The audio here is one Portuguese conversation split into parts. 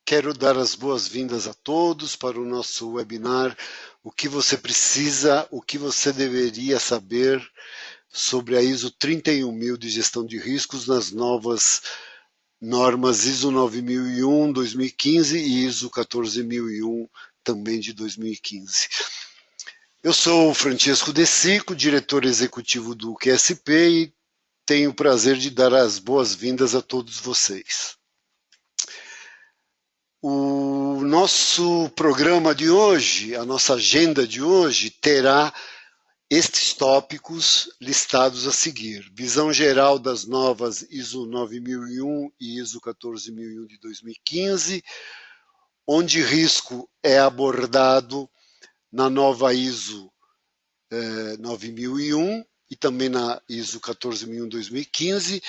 Quero dar as boas-vindas a todos para o nosso webinar O que você precisa, o que você deveria saber sobre a ISO 31000 de gestão de riscos nas novas normas ISO 9001, 2015 e ISO 14001, também de 2015. Eu sou o Francesco De Sico, diretor executivo do QSP e tenho o prazer de dar as boas-vindas a todos vocês. O nosso programa de hoje, a nossa agenda de hoje, terá estes tópicos listados a seguir. Visão geral das novas ISO 9001 e ISO 14001 de 2015, onde risco é abordado na nova ISO 9001 e também na ISO 14001 2015,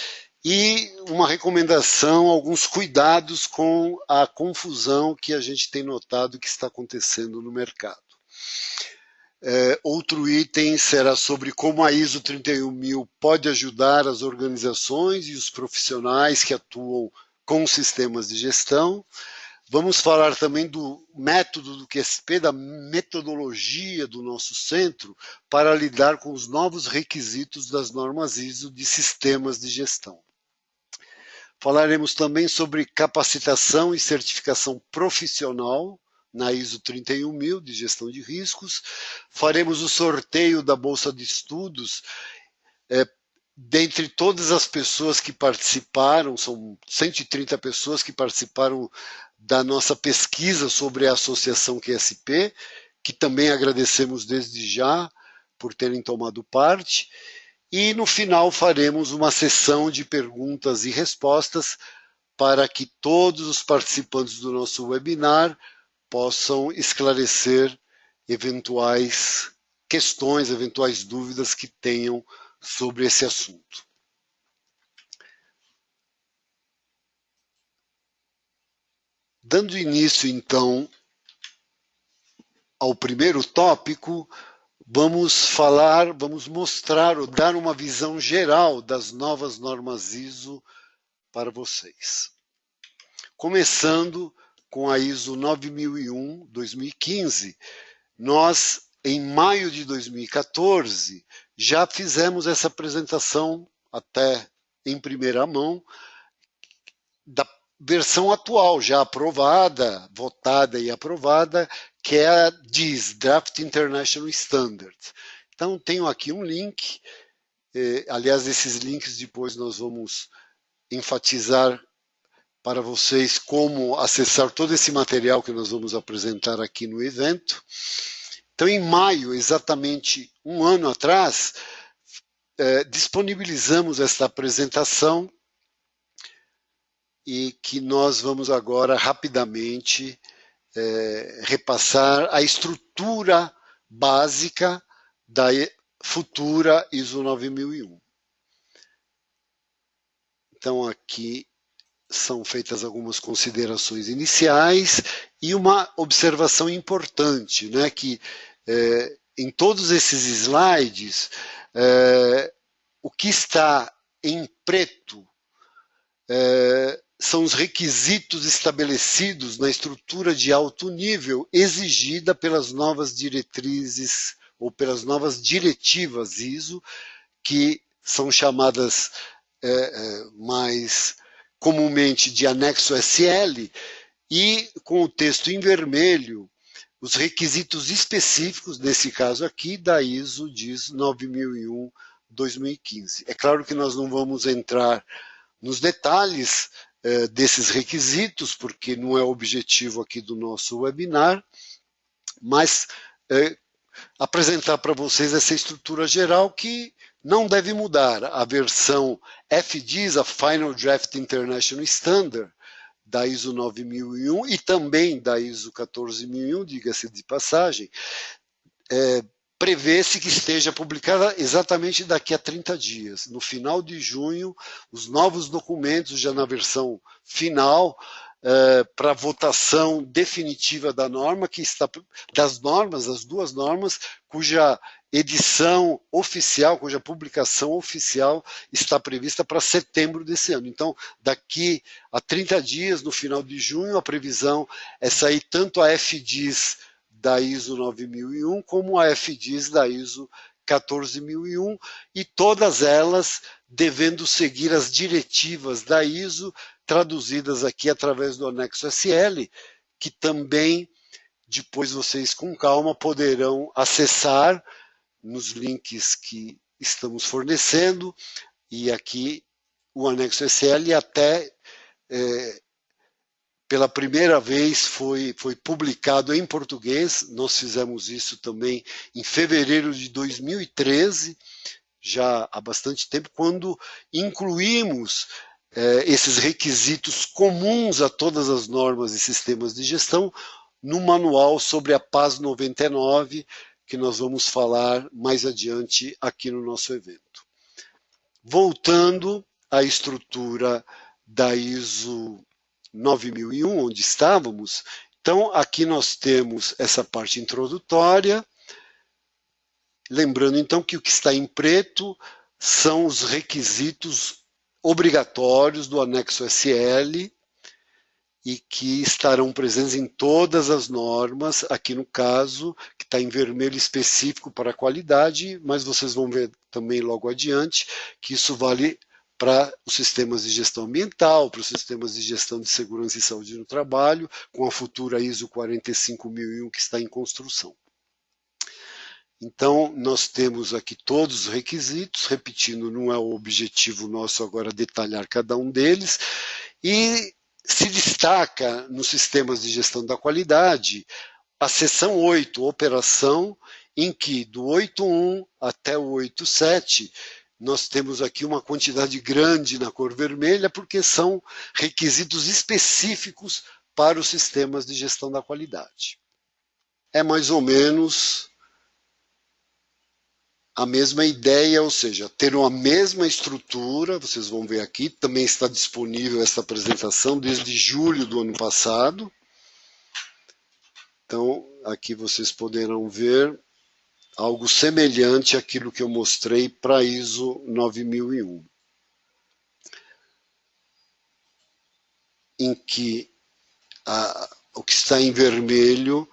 e uma recomendação, alguns cuidados com a confusão que a gente tem notado que está acontecendo no mercado. Outro item será sobre como a ISO 31000 pode ajudar as organizações e os profissionais que atuam com sistemas de gestão. Vamos falar também do método do QSP, da metodologia do nosso centro para lidar com os novos requisitos das normas ISO de sistemas de gestão. Falaremos também sobre capacitação e certificação profissional na ISO 31000 de gestão de riscos. Faremos o sorteio da Bolsa de Estudos. Dentre todas as pessoas que participaram, são 130 pessoas que participaram da nossa pesquisa sobre a Associação QSP, que também agradecemos desde já por terem tomado parte. E no final faremos uma sessão de perguntas e respostas para que todos os participantes do nosso webinar possam esclarecer eventuais questões, eventuais dúvidas que tenham sobre esse assunto. Dando início, então, ao primeiro tópico, vamos mostrar ou dar uma visão geral das novas normas ISO para vocês. Começando com a ISO 9001, 2015, nós, em maio de 2014, já fizemos essa apresentação, até em primeira mão, da versão atual, já aprovada, votada e aprovada, que é a DIS, Draft International Standard. Então, tenho aqui um link, aliás, esses links depois nós vamos enfatizar para vocês como acessar todo esse material que nós vamos apresentar aqui no evento. Então, em maio, exatamente um ano atrás, disponibilizamos esta apresentação e que nós vamos agora rapidamente repassar a estrutura básica da futura ISO 9001. Então, aqui são feitas algumas considerações iniciais e uma observação importante, né, que em todos esses slides, o que está em preto são os requisitos estabelecidos na estrutura de alto nível exigida pelas novas diretrizes ou pelas novas diretivas ISO, que são chamadas mais comumente de anexo SL, e com o texto em vermelho, os requisitos específicos, nesse caso aqui, da ISO DIS 9001-2015. É claro que nós não vamos entrar nos detalhes desses requisitos, porque não é o objetivo aqui do nosso webinar, mas apresentar para vocês essa estrutura geral que não deve mudar. A versão FDIS, a Final Draft International Standard, da ISO 9001 e também da ISO 14001, diga-se de passagem, prevê-se que esteja publicada exatamente daqui a 30 dias. No final de junho, os novos documentos, já na versão final, para votação definitiva da norma, das duas normas, cuja edição oficial, cuja publicação oficial está prevista para setembro desse ano. Então, daqui a 30 dias, no final de junho, a previsão é sair tanto a FDIS da ISO 9001 como a FDIS da ISO 14001, e todas elas devendo seguir as diretivas da ISO, traduzidas aqui através do anexo SL, que também depois vocês com calma poderão acessar nos links que estamos fornecendo, e aqui o anexo SL até pela primeira vez foi publicado em português. Nós fizemos isso também em fevereiro de 2013, já há bastante tempo, quando incluímos esses requisitos comuns a todas as normas e sistemas de gestão no manual sobre a PAS 99, que nós vamos falar mais adiante aqui no nosso evento. Voltando à estrutura da ISO 9001, onde estávamos, então aqui nós temos essa parte introdutória. Lembrando então que o que está em preto são os requisitos obrigatórios do anexo SL e que estarão presentes em todas as normas, aqui no caso, que está em vermelho específico para a qualidade, mas vocês vão ver também logo adiante que isso vale para os sistemas de gestão ambiental, para os sistemas de gestão de segurança e saúde no trabalho, com a futura ISO 45001 que está em construção. Então, nós temos aqui todos os requisitos, repetindo, não é o objetivo nosso agora detalhar cada um deles, e se destaca nos sistemas de gestão da qualidade a seção 8, operação, em que do 8.1 até o 8.7, nós temos aqui uma quantidade grande na cor vermelha, porque são requisitos específicos para os sistemas de gestão da qualidade. É mais ou menos a mesma ideia, ou seja, ter uma mesma estrutura, vocês vão ver aqui, também está disponível essa apresentação desde julho do ano passado. Então, aqui vocês poderão ver algo semelhante àquilo que eu mostrei para a ISO 9001, em que o que está em vermelho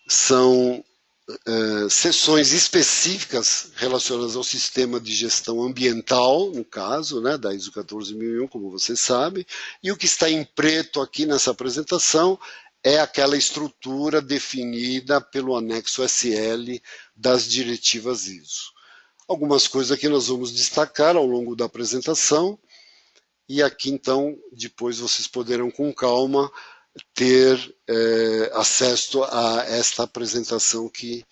são seções específicas relacionadas ao sistema de gestão ambiental, no caso, né, da ISO 14001, como você sabe, e o que está em preto aqui nessa apresentação é aquela estrutura definida pelo anexo SL das diretivas ISO. Algumas coisas que nós vamos destacar ao longo da apresentação, e aqui então depois vocês poderão com calma ter acesso a esta apresentação que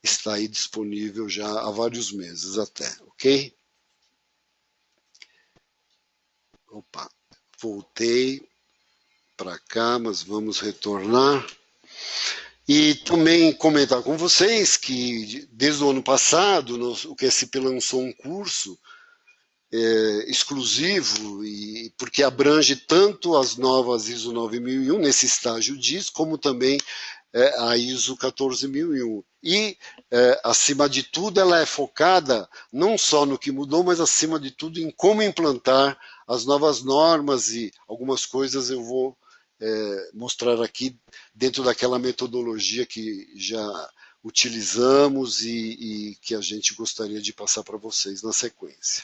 está aí disponível já há vários meses até, ok? Opa, voltei para cá, mas vamos retornar. E também comentar com vocês que desde o ano passado o QSP lançou um curso exclusivo, e porque abrange tanto as novas ISO 9001 nesse estágio DIS, como também a ISO 14001. E, acima de tudo, ela é focada não só no que mudou, mas, acima de tudo, em como implantar as novas normas, e algumas coisas eu vou mostrar aqui dentro daquela metodologia que já utilizamos e que a gente gostaria de passar para vocês na sequência.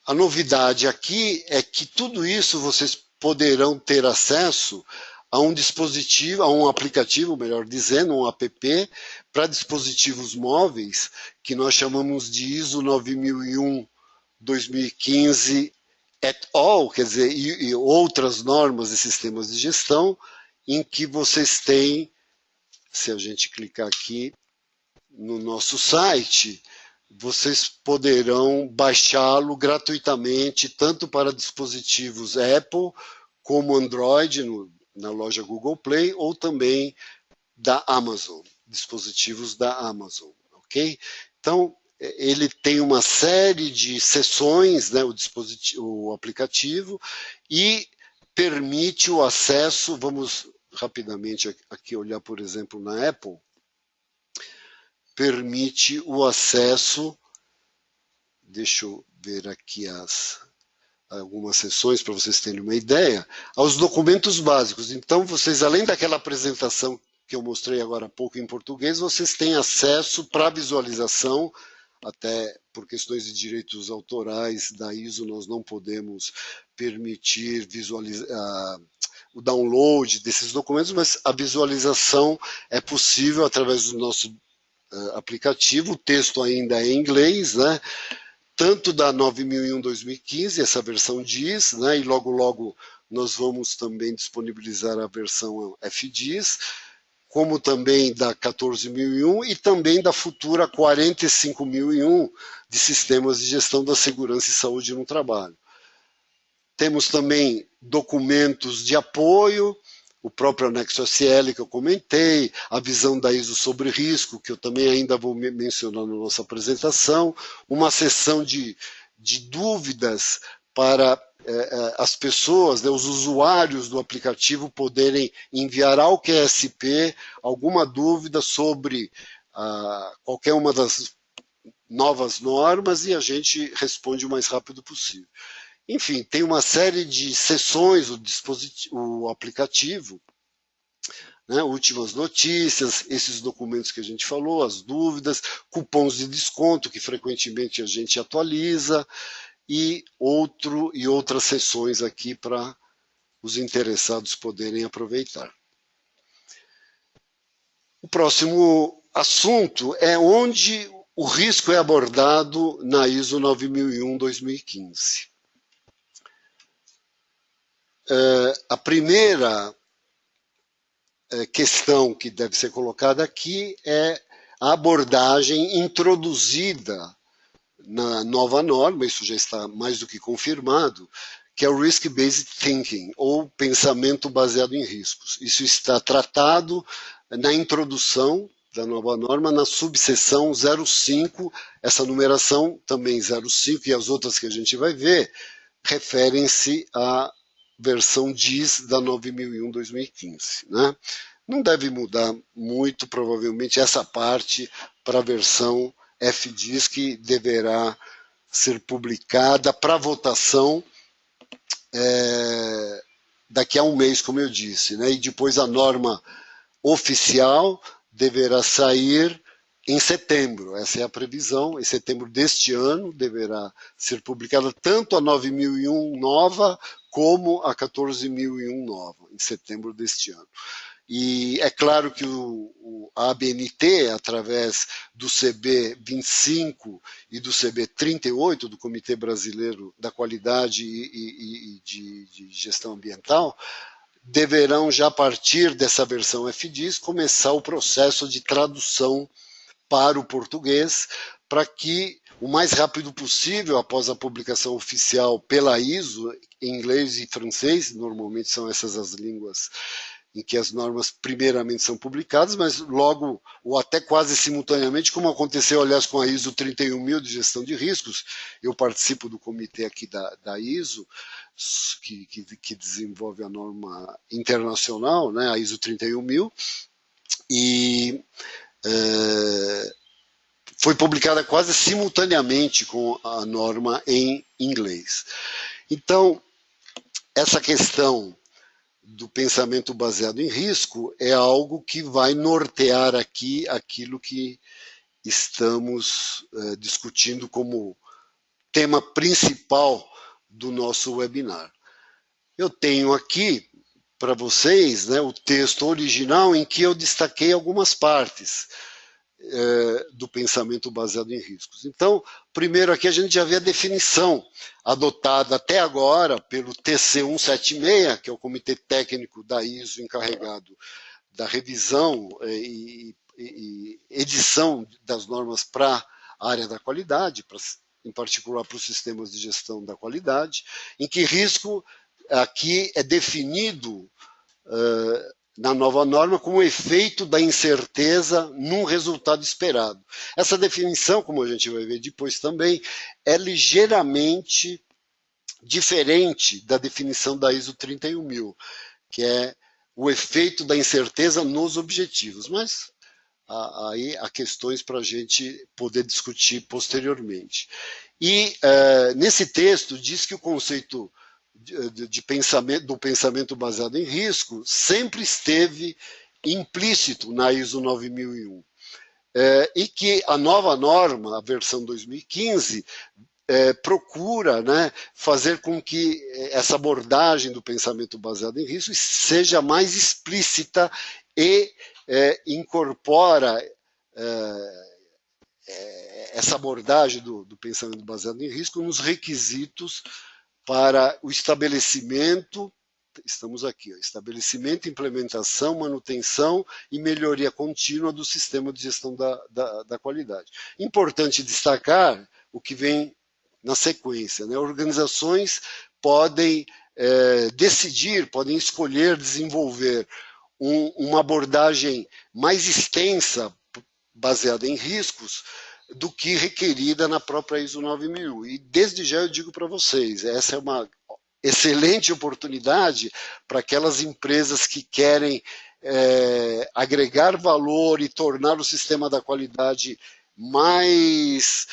A novidade aqui é que tudo isso vocês poderão ter acesso a um dispositivo, a um aplicativo, melhor dizendo, um app para dispositivos móveis, que nós chamamos de ISO 9001 2015 et al., quer dizer, e outras normas e sistemas de gestão, em que vocês têm, se a gente clicar aqui no nosso site, vocês poderão baixá-lo gratuitamente, tanto para dispositivos Apple como Android, na loja Google Play, ou também da Amazon, dispositivos da Amazon, ok? Então, ele tem uma série de seções, né, o aplicativo, e permite o acesso. Vamos rapidamente aqui olhar, por exemplo, na Apple. permite o acesso, deixa eu ver aqui algumas sessões para vocês terem uma ideia, aos documentos básicos. Então, vocês, além daquela apresentação que eu mostrei agora há pouco em português, vocês têm acesso para visualização, até por questões de direitos autorais da ISO, nós não podemos permitir o download desses documentos, mas a visualização é possível através do nosso aplicativo. O texto ainda é em inglês, né? Tanto da 9001-2015, essa versão DIS, né? E logo nós vamos também disponibilizar a versão FDIS, como também da 14.001 e também da futura 45.001 de Sistemas de Gestão da Segurança e Saúde no Trabalho. Temos também documentos de apoio, o próprio anexo SL que eu comentei, a visão da ISO sobre risco, que eu também ainda vou mencionar na nossa apresentação, uma seção de dúvidas para as pessoas, né, os usuários do aplicativo poderem enviar ao QSP alguma dúvida sobre qualquer uma das novas normas e a gente responde o mais rápido possível. Enfim, tem uma série de sessões, o aplicativo, né, últimas notícias, esses documentos que a gente falou, as dúvidas, cupons de desconto que frequentemente a gente atualiza, e outras sessões aqui para os interessados poderem aproveitar. O próximo assunto é onde o risco é abordado na ISO 9001-2015. A primeira questão que deve ser colocada aqui é a abordagem introduzida na nova norma, isso já está mais do que confirmado, que é o Risk-Based Thinking, ou pensamento baseado em riscos. Isso está tratado na introdução da nova norma, na subseção 05, essa numeração também 05 e as outras que a gente vai ver, referem-se à versão DIS da 9001-2015. Né? Não deve mudar muito, provavelmente, essa parte para a versão FDIS, que deverá ser publicada para votação daqui a um mês, como eu disse, né? E depois a norma oficial deverá sair em setembro. Essa é a previsão. Em setembro deste ano deverá ser publicada tanto a 9001 nova como a 14.001 nova, em setembro deste ano. E é claro que a ABNT, através do CB 25 e do CB 38, do Comitê Brasileiro da Qualidade e de Gestão Ambiental, deverão, já a partir dessa versão FDIS, começar o processo de tradução para o português, para que o mais rápido possível, após a publicação oficial pela ISO, em inglês e francês, normalmente são essas as línguas em que as normas primeiramente são publicadas, mas logo, ou até quase simultaneamente, como aconteceu, aliás, com a ISO 31000 de gestão de riscos. Eu participo do comitê aqui da ISO, que desenvolve a norma internacional, né, a ISO 31000, e foi publicada quase simultaneamente com a norma em inglês. Então, essa questão do pensamento baseado em risco é algo que vai nortear aqui aquilo que estamos discutindo como tema principal do nosso webinar. Eu tenho aqui para vocês, né, o texto original em que eu destaquei algumas partes do pensamento baseado em riscos. Então, primeiro aqui a gente já vê a definição adotada até agora pelo TC 176, que é o Comitê Técnico da ISO encarregado da revisão e edição das normas para a área da qualidade, em particular para os sistemas de gestão da qualidade, em que risco aqui é definido na nova norma como efeito da incerteza num resultado esperado. Essa definição, como a gente vai ver depois também, é ligeiramente diferente da definição da ISO 31000, que é o efeito da incerteza nos objetivos. Mas aí há questões para a gente poder discutir posteriormente. E nesse texto diz que o conceito de pensamento, do pensamento baseado em risco sempre esteve implícito na ISO 9001. E que a nova norma, a versão 2015, procura, né, fazer com que essa abordagem do pensamento baseado em risco seja mais explícita e incorpora essa abordagem do pensamento baseado em risco nos requisitos para o estabelecimento, estamos aqui, estabelecimento, implementação, manutenção e melhoria contínua do sistema de gestão da qualidade. Importante destacar o que vem na sequência, né? Organizações podem decidir, podem escolher desenvolver uma abordagem mais extensa, baseada em riscos, do que requerida na própria ISO 9001. E desde já eu digo para vocês, essa é uma excelente oportunidade para aquelas empresas que querem agregar valor e tornar o sistema da qualidade mais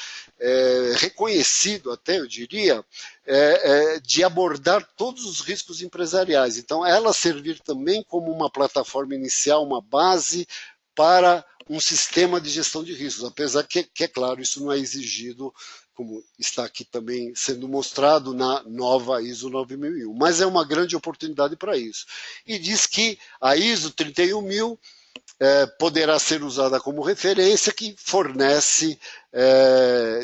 reconhecido, até eu diria, de abordar todos os riscos empresariais. Então, ela servir também como uma plataforma inicial, uma base para um sistema de gestão de riscos, apesar que é claro, isso não é exigido, como está aqui também sendo mostrado na nova ISO 9001, mas é uma grande oportunidade para isso. E diz que a ISO 31000 poderá ser usada como referência, que fornece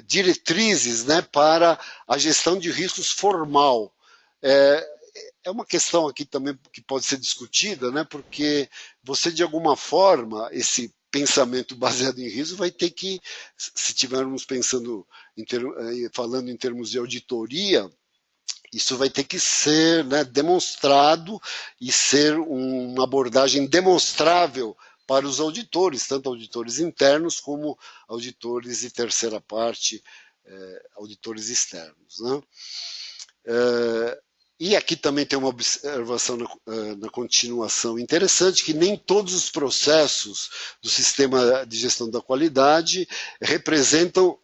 diretrizes, né, para a gestão de riscos formal. É uma questão aqui também que pode ser discutida, né, porque você, de alguma forma, esse pensamento baseado em risco vai ter que, se estivermos pensando, falando em termos de auditoria, isso vai ter que ser, né, demonstrado e ser uma abordagem demonstrável para os auditores, tanto auditores internos como auditores de terceira parte, auditores externos, né? E aqui também tem uma observação na continuação interessante, que nem todos os processos do sistema de gestão da qualidade representam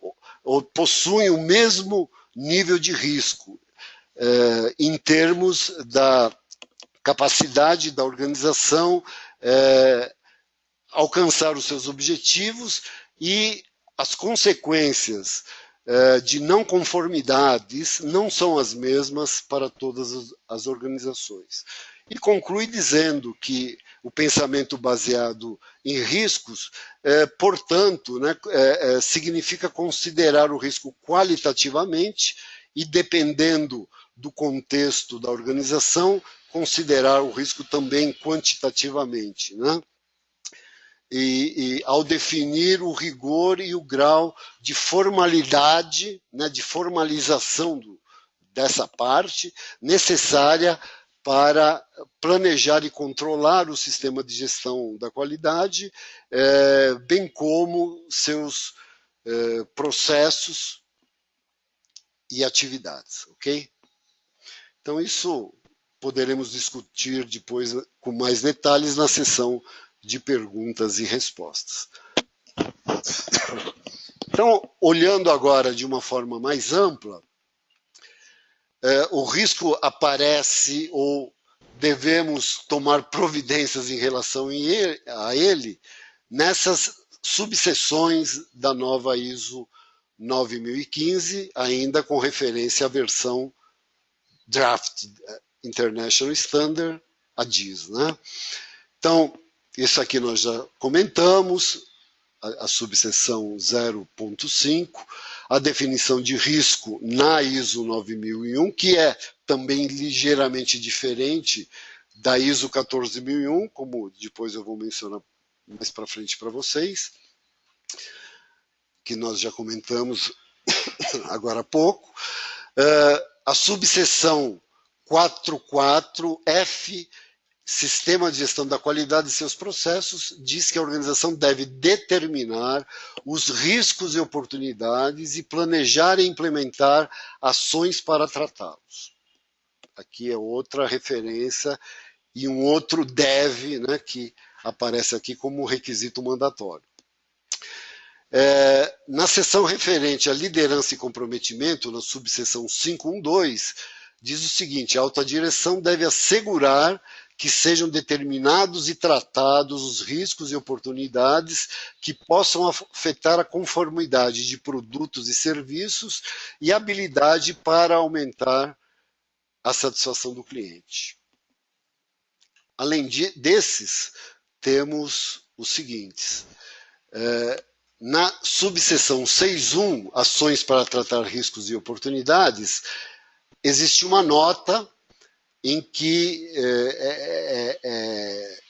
ou possuem o mesmo nível de risco, em termos da capacidade da organização alcançar os seus objetivos e as consequências de não conformidades não são as mesmas para todas as organizações. E conclui dizendo que o pensamento baseado em riscos, portanto, né, significa considerar o risco qualitativamente e, dependendo do contexto da organização, considerar o risco também quantitativamente, né? E ao definir o rigor e o grau de formalidade, né, de formalização dessa parte necessária para planejar e controlar o sistema de gestão da qualidade, bem como seus processos e atividades, ok? Então isso poderemos discutir depois com mais detalhes na sessão de perguntas e respostas. Então, olhando agora de uma forma mais ampla, o risco aparece ou devemos tomar providências em relação a ele nessas subseções da nova ISO 9015, ainda com referência à versão Draft International Standard, a DIS, né? Então, isso aqui nós já comentamos, a subseção 0.5, a definição de risco na ISO 9001, que é também ligeiramente diferente da ISO 14001, como depois eu vou mencionar mais para frente para vocês, que nós já comentamos agora há pouco. A subseção 44F, Sistema de Gestão da Qualidade e seus processos, diz que a organização deve determinar os riscos e oportunidades e planejar e implementar ações para tratá-los. Aqui é outra referência e um outro deve, né, que aparece aqui como requisito mandatório. Na seção referente à liderança e comprometimento, na subseção 5.1.2, diz o seguinte: a alta direção deve assegurar que sejam determinados e tratados os riscos e oportunidades que possam afetar a conformidade de produtos e serviços e a habilidade para aumentar a satisfação do cliente. Além desses, temos os seguintes. Na subseção 6.1, ações para tratar riscos e oportunidades, existe uma nota em que é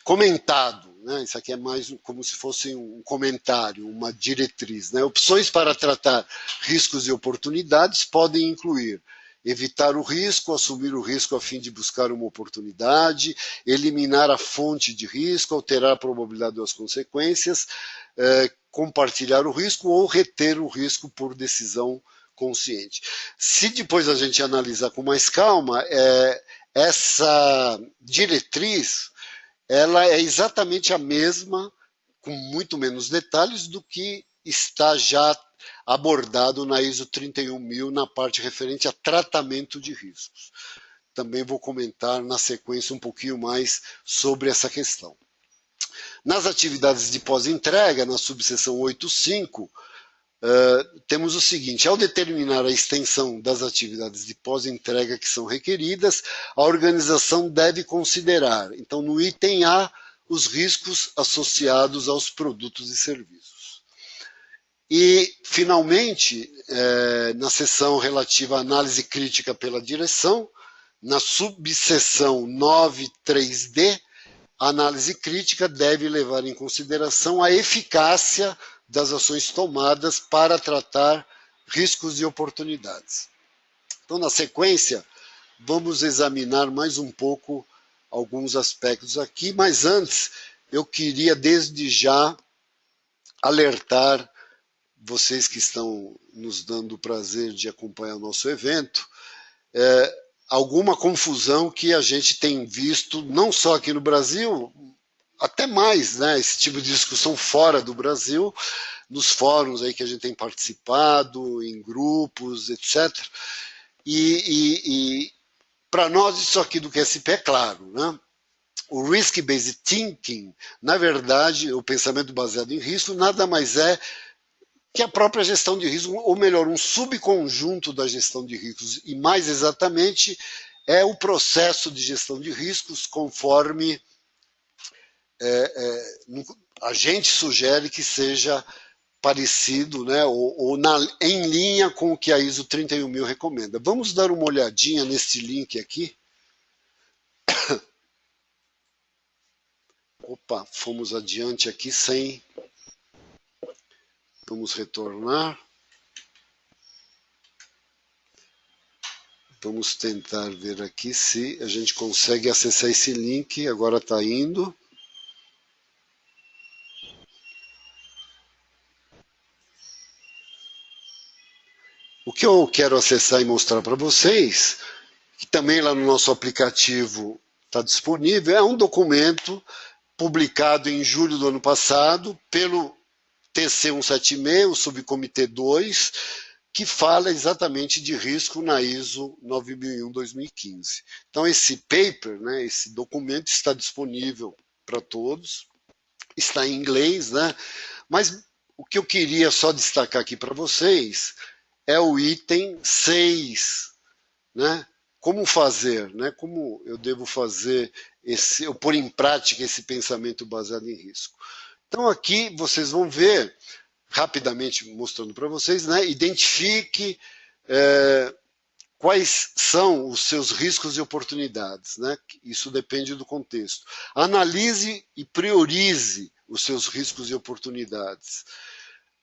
comentado, né? Isso aqui é mais como se fosse um comentário, uma diretriz, né? Opções para tratar riscos e oportunidades podem incluir evitar o risco, assumir o risco a fim de buscar uma oportunidade, eliminar a fonte de risco, alterar a probabilidade das consequências, compartilhar o risco ou reter o risco por decisão consciente. Se depois a gente analisar com mais calma, essa diretriz ela é exatamente a mesma, com muito menos detalhes, do que está já abordado na ISO 31000 na parte referente a tratamento de riscos. Também vou comentar na sequência um pouquinho mais sobre essa questão. Nas atividades de pós-entrega, na subseção 8.5, temos o seguinte: ao determinar a extensão das atividades de pós-entrega que são requeridas, a organização deve considerar, então no item A, os riscos associados aos produtos e serviços. E, finalmente, na seção relativa à análise crítica pela direção, na subseção 9.3D, a análise crítica deve levar em consideração a eficácia das ações tomadas para tratar riscos e oportunidades. Então, na sequência, vamos examinar mais um pouco alguns aspectos aqui, mas antes eu queria desde já alertar vocês que estão nos dando o prazer de acompanhar o nosso evento, alguma confusão que a gente tem visto, não só aqui no Brasil, até mais, né, esse tipo de discussão fora do Brasil, nos fóruns aí que a gente tem participado, em grupos, etc. E para nós isso aqui do QSP é claro, né? O Risk-Based Thinking, na verdade, o pensamento baseado em risco, nada mais é que a própria gestão de risco, ou melhor, um subconjunto da gestão de riscos, e mais exatamente é o processo de gestão de riscos conforme a gente sugere que seja parecido, né, ou em linha com o que a ISO 31000 recomenda. Vamos dar uma olhadinha nesse link aqui. Opa, fomos adiante aqui sem... Vamos retornar. Vamos tentar ver aqui se a gente consegue acessar esse link. Agora está indo. O que eu quero acessar e mostrar para vocês, que também lá no nosso aplicativo está disponível, é um documento publicado em julho do ano passado pelo TC 176, o Subcomitê 2, que fala exatamente de risco na ISO 9001-2015. Então esse paper, né, esse documento está disponível para todos, está em inglês, né? Mas o que eu queria só destacar aqui para vocês é o item 6, né? Como fazer, né? Como eu devo fazer eu pôr em prática esse pensamento baseado em risco. Então aqui vocês vão ver, rapidamente mostrando para vocês, né? Identifique quais são os seus riscos e oportunidades, né? Isso depende do contexto. Analise e priorize os seus riscos e oportunidades.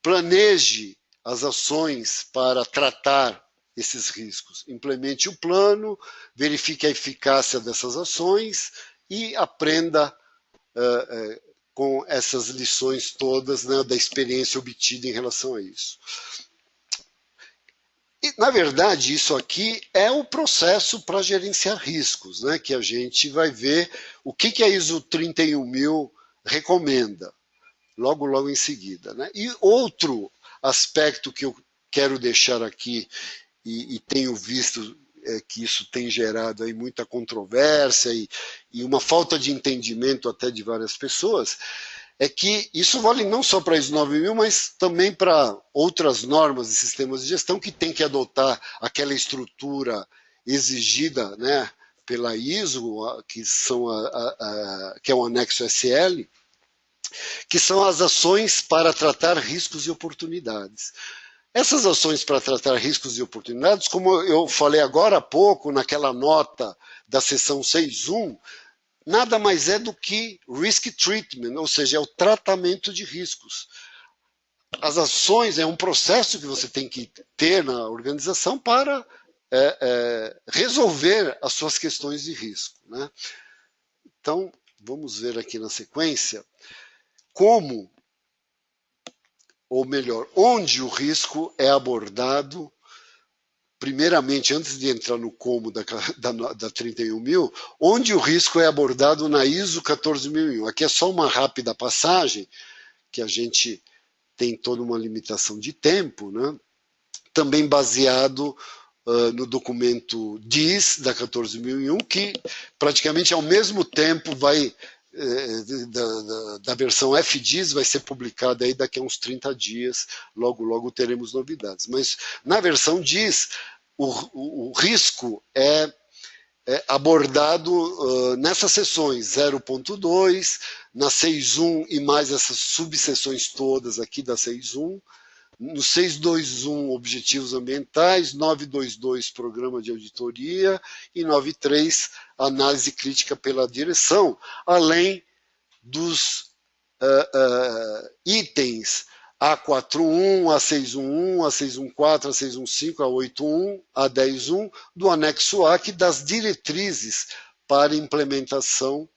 Planeje as ações para tratar esses riscos. Implemente o plano, verifique a eficácia dessas ações e aprenda com essas lições todas, né, da experiência obtida em relação a isso. E, na verdade, isso aqui é o processo para gerenciar riscos, né, que a gente vai ver o que a ISO 31000 recomenda. logo, logo em seguida, né? E outro aspecto que eu quero deixar aqui, e tenho visto que isso tem gerado aí muita controvérsia e uma falta de entendimento até de várias pessoas, é que isso vale não só para a ISO 9000, mas também para outras normas e sistemas de gestão que têm que adotar aquela estrutura exigida, né, pela ISO, que, que é o anexo SL, que são as ações para tratar riscos e oportunidades. Essas ações para tratar riscos e oportunidades, como eu falei agora há pouco, naquela nota da seção 6.1, nada mais é do que risk treatment, ou seja, é o tratamento de riscos. As ações é um processo que você tem que ter na organização para resolver as suas questões de risco, né? Então, vamos ver aqui na sequência como, ou melhor, onde o risco é abordado. Primeiramente, antes de entrar no como da 31.000, onde o risco é abordado na ISO 14.001. Aqui é só uma rápida passagem, que a gente tem toda uma limitação de tempo, né? Também baseado no documento DIS da 14.001, que praticamente ao mesmo tempo vai da versão FDIS vai ser publicada aí daqui a uns 30 dias, logo, logo teremos novidades. Mas na versão DIS, o risco é abordado nessas seções 0.2, na 6.1 e mais essas subseções todas aqui da 6.1, no 6.2.1 objetivos ambientais, 9.2.2 programa de auditoria e 9.3 análise crítica pela direção, além dos itens A41, A611, A614, A615, A81, A10.1 do anexo A, que das diretrizes para implementação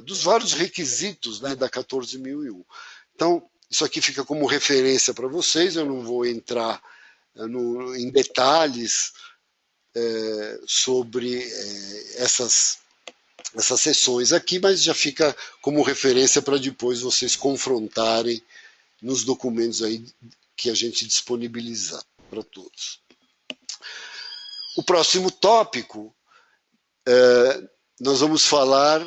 dos vários requisitos, né, da 14.001. Então, isso aqui fica como referência para vocês, eu não vou entrar em detalhes sobre essas sessões aqui, mas já fica como referência para depois vocês confrontarem nos documentos aí que a gente disponibilizar para todos. O próximo tópico, nós vamos falar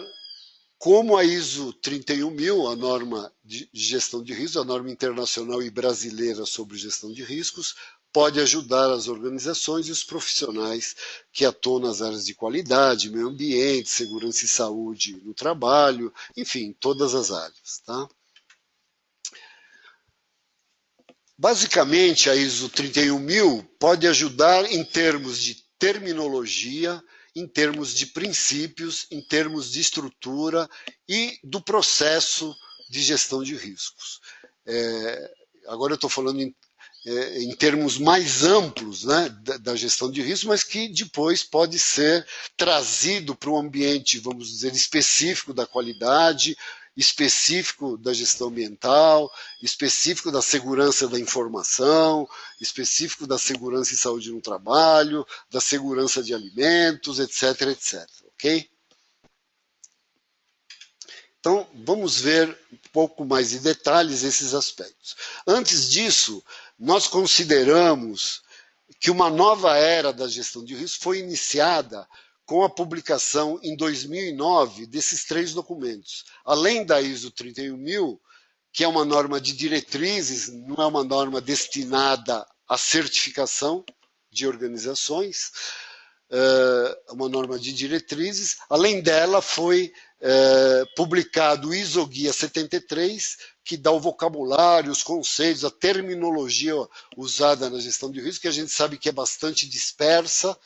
como a ISO 31000, a norma de gestão de riscos, a norma internacional e brasileira sobre gestão de riscos, pode ajudar as organizações e os profissionais que atuam nas áreas de qualidade, meio ambiente, segurança e saúde no trabalho, enfim, todas as áreas, tá? Basicamente, a ISO 31000 pode ajudar em termos de terminologia, em termos de princípios, em termos de estrutura e do processo de gestão de riscos. Agora eu estou falando em termos mais amplos, né, da gestão de risco, mas que depois pode ser trazido para um ambiente, vamos dizer, específico da qualidade, específico da gestão ambiental, específico da segurança da informação, específico da segurança e saúde no trabalho, da segurança de alimentos, etc, etc, ok? Então, vamos ver um pouco mais de detalhes esses aspectos. Antes disso, nós consideramos que uma nova era da gestão de risco foi iniciada com a publicação em 2009 desses 3 documentos. Além da ISO 31000, que é uma norma de diretrizes, não é uma norma destinada à certificação de organizações, uma norma de diretrizes. Além dela, foi publicado o ISO Guia 73, que dá o vocabulário, os conceitos, a terminologia usada na gestão de risco, que a gente sabe que é bastante dispersa,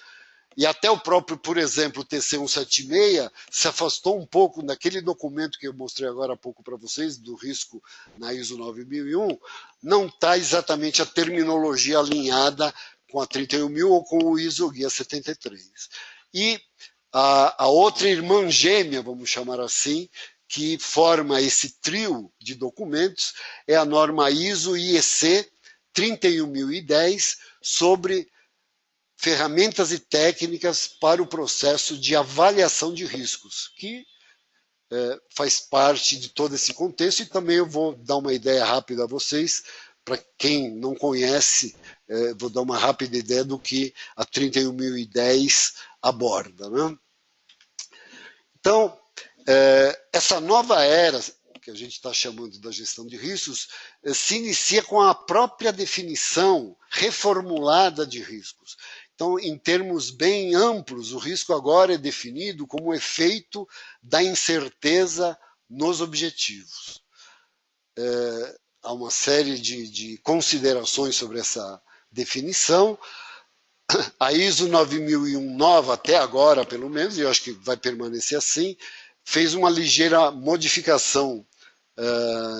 e até o próprio, por exemplo, o TC 176 se afastou um pouco daquele documento que eu mostrei agora há pouco para vocês, do risco na ISO 9001, não está exatamente a terminologia alinhada com a 31000 ou com o ISO Guia 73. E a outra irmã gêmea, vamos chamar assim, que forma esse trio de documentos, é a norma ISO IEC 31010 sobre ferramentas e técnicas para o processo de avaliação de riscos, que faz parte de todo esse contexto, e também eu vou dar uma ideia rápida a vocês, para quem não conhece, vou dar uma rápida ideia do que a 31010 aborda, né? Então, essa nova era, que a gente está chamando da gestão de riscos, se inicia com a própria definição reformulada de riscos. Então, em termos bem amplos, o risco agora é definido como o efeito da incerteza nos objetivos. Há uma série de considerações sobre essa definição. A ISO 9001 nova, até agora pelo menos, e eu acho que vai permanecer assim, fez uma ligeira modificação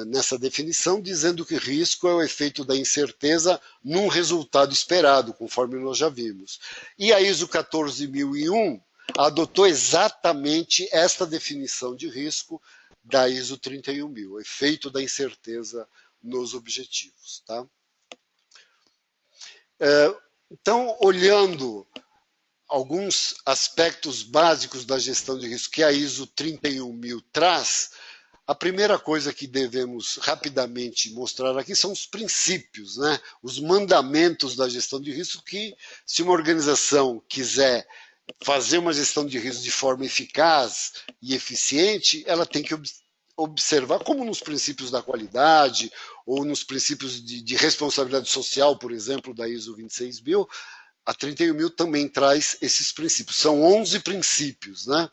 nessa definição, dizendo que risco é o efeito da incerteza num resultado esperado, conforme nós já vimos. E a ISO 14001 adotou exatamente esta definição de risco da ISO 31000, o efeito da incerteza nos objetivos. Tá? Então, olhando alguns aspectos básicos da gestão de risco que a ISO 31000 traz, a primeira coisa que devemos rapidamente mostrar aqui são os princípios, né? Os mandamentos da gestão de risco que, se uma organização quiser fazer uma gestão de risco de forma eficaz e eficiente, ela tem que observar, como nos princípios da qualidade ou nos princípios de responsabilidade social, por exemplo, da ISO 26000, a 31000 também traz esses princípios. São 11 princípios, né?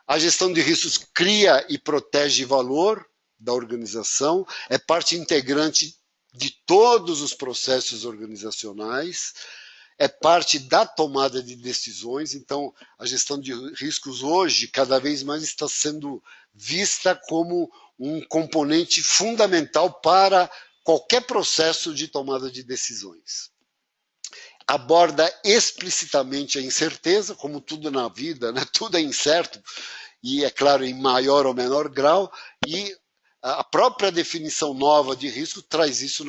A gestão de riscos cria e protege valor da organização, é parte integrante de todos os processos organizacionais, é parte da tomada de decisões. Então, a gestão de riscos hoje, cada vez mais, está sendo vista como um componente fundamental para qualquer processo de tomada de decisões. Aborda explicitamente a incerteza, como tudo na vida, né? Tudo é incerto, e, é claro, em maior ou menor grau, e a própria definição nova de risco traz isso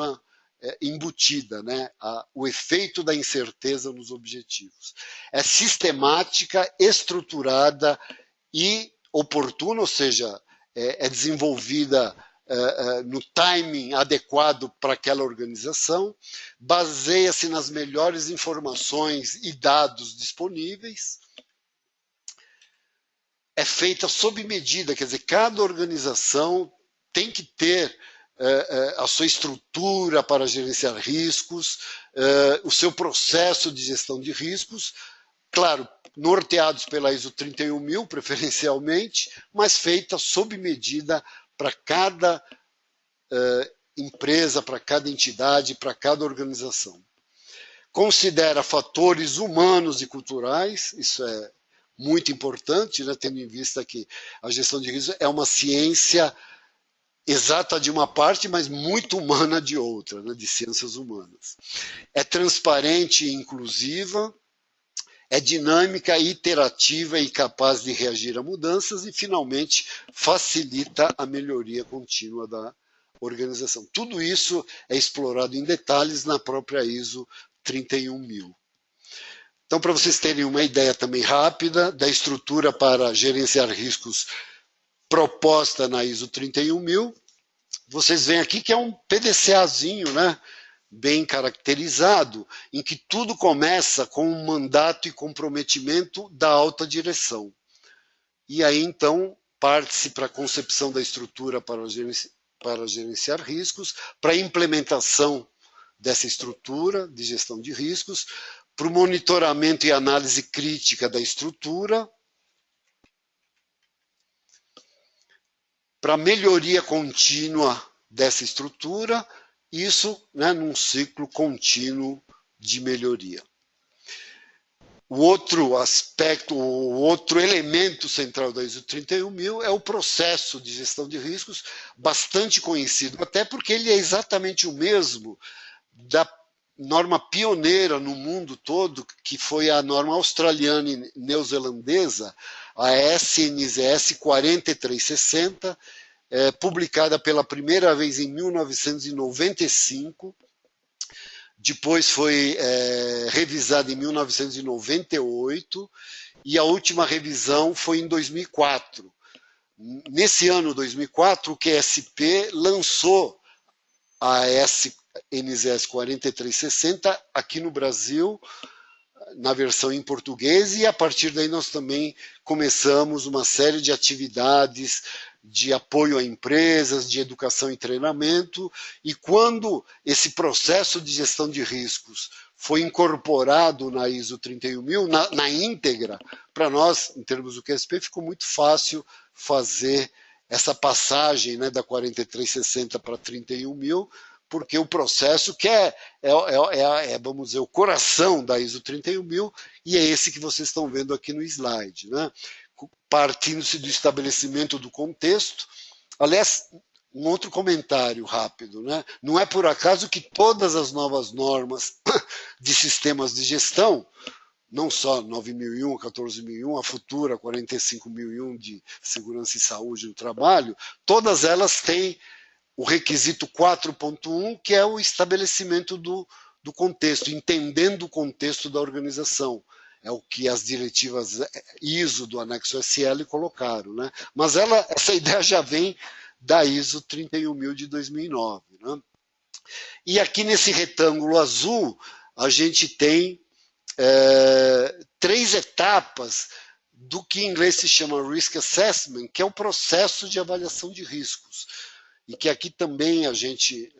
embutida, né? O efeito da incerteza nos objetivos. É sistemática, estruturada e oportuna, ou seja, é desenvolvida no timing adequado para aquela organização, baseia-se nas melhores informações e dados disponíveis, é feita sob medida, quer dizer, cada organização tem que ter a sua estrutura para gerenciar riscos, o seu processo de gestão de riscos, claro, norteados pela ISO 31000, preferencialmente, mas feita sob medida para cada empresa, para cada entidade, para cada organização. Considera fatores humanos e culturais, isso é muito importante, né, tendo em vista que a gestão de risco é uma ciência exata de uma parte, mas muito humana de outra, né, de ciências humanas. É transparente e inclusiva, é dinâmica, iterativa e capaz de reagir a mudanças e, finalmente, facilita a melhoria contínua da organização. Tudo isso é explorado em detalhes na própria ISO 31000. Então, para vocês terem uma ideia também rápida da estrutura para gerenciar riscos proposta na ISO 31000, vocês veem aqui que é um PDCAzinho, né, bem caracterizado, em que tudo começa com um mandato e comprometimento da alta direção. E aí, então, parte-se para a concepção da estrutura para gerenciar riscos, para a implementação dessa estrutura de gestão de riscos, para o monitoramento e análise crítica da estrutura, para a melhoria contínua dessa estrutura, isso, né, num ciclo contínuo de melhoria. O outro aspecto, o outro elemento central da ISO 31000 é o processo de gestão de riscos, bastante conhecido, até porque ele é exatamente o mesmo da norma pioneira no mundo todo, que foi a norma australiana e neozelandesa, a SNZS 4360, publicada pela primeira vez em 1995, depois foi revisada em 1998 e a última revisão foi em 2004. Nesse ano 2004, o QSP lançou a NZS 4360 aqui no Brasil, na versão em português, e a partir daí nós também começamos uma série de atividades de apoio a empresas, de educação e treinamento, e quando esse processo de gestão de riscos foi incorporado na ISO 31000, na íntegra, para nós, em termos do QSP, ficou muito fácil fazer essa passagem, né, da 4360 para 31000, porque o processo que vamos dizer, o coração da ISO 31000, e é esse que vocês estão vendo aqui no slide, né? Partindo-se do estabelecimento do contexto. Aliás, um outro comentário rápido, né? Não é por acaso que todas as novas normas de sistemas de gestão, não só 9001, 14001, a futura 45001 de segurança e saúde no trabalho, todas elas têm o requisito 4.1, que é o estabelecimento do contexto, entendendo o contexto da organização. É o que as diretivas ISO do anexo SL colocaram, né? Mas essa ideia já vem da ISO 31000 de 2009. Né? E aqui nesse retângulo azul, a gente tem 3 etapas do que em inglês se chama Risk Assessment, que é o processo de avaliação de riscos. E que aqui também a gente,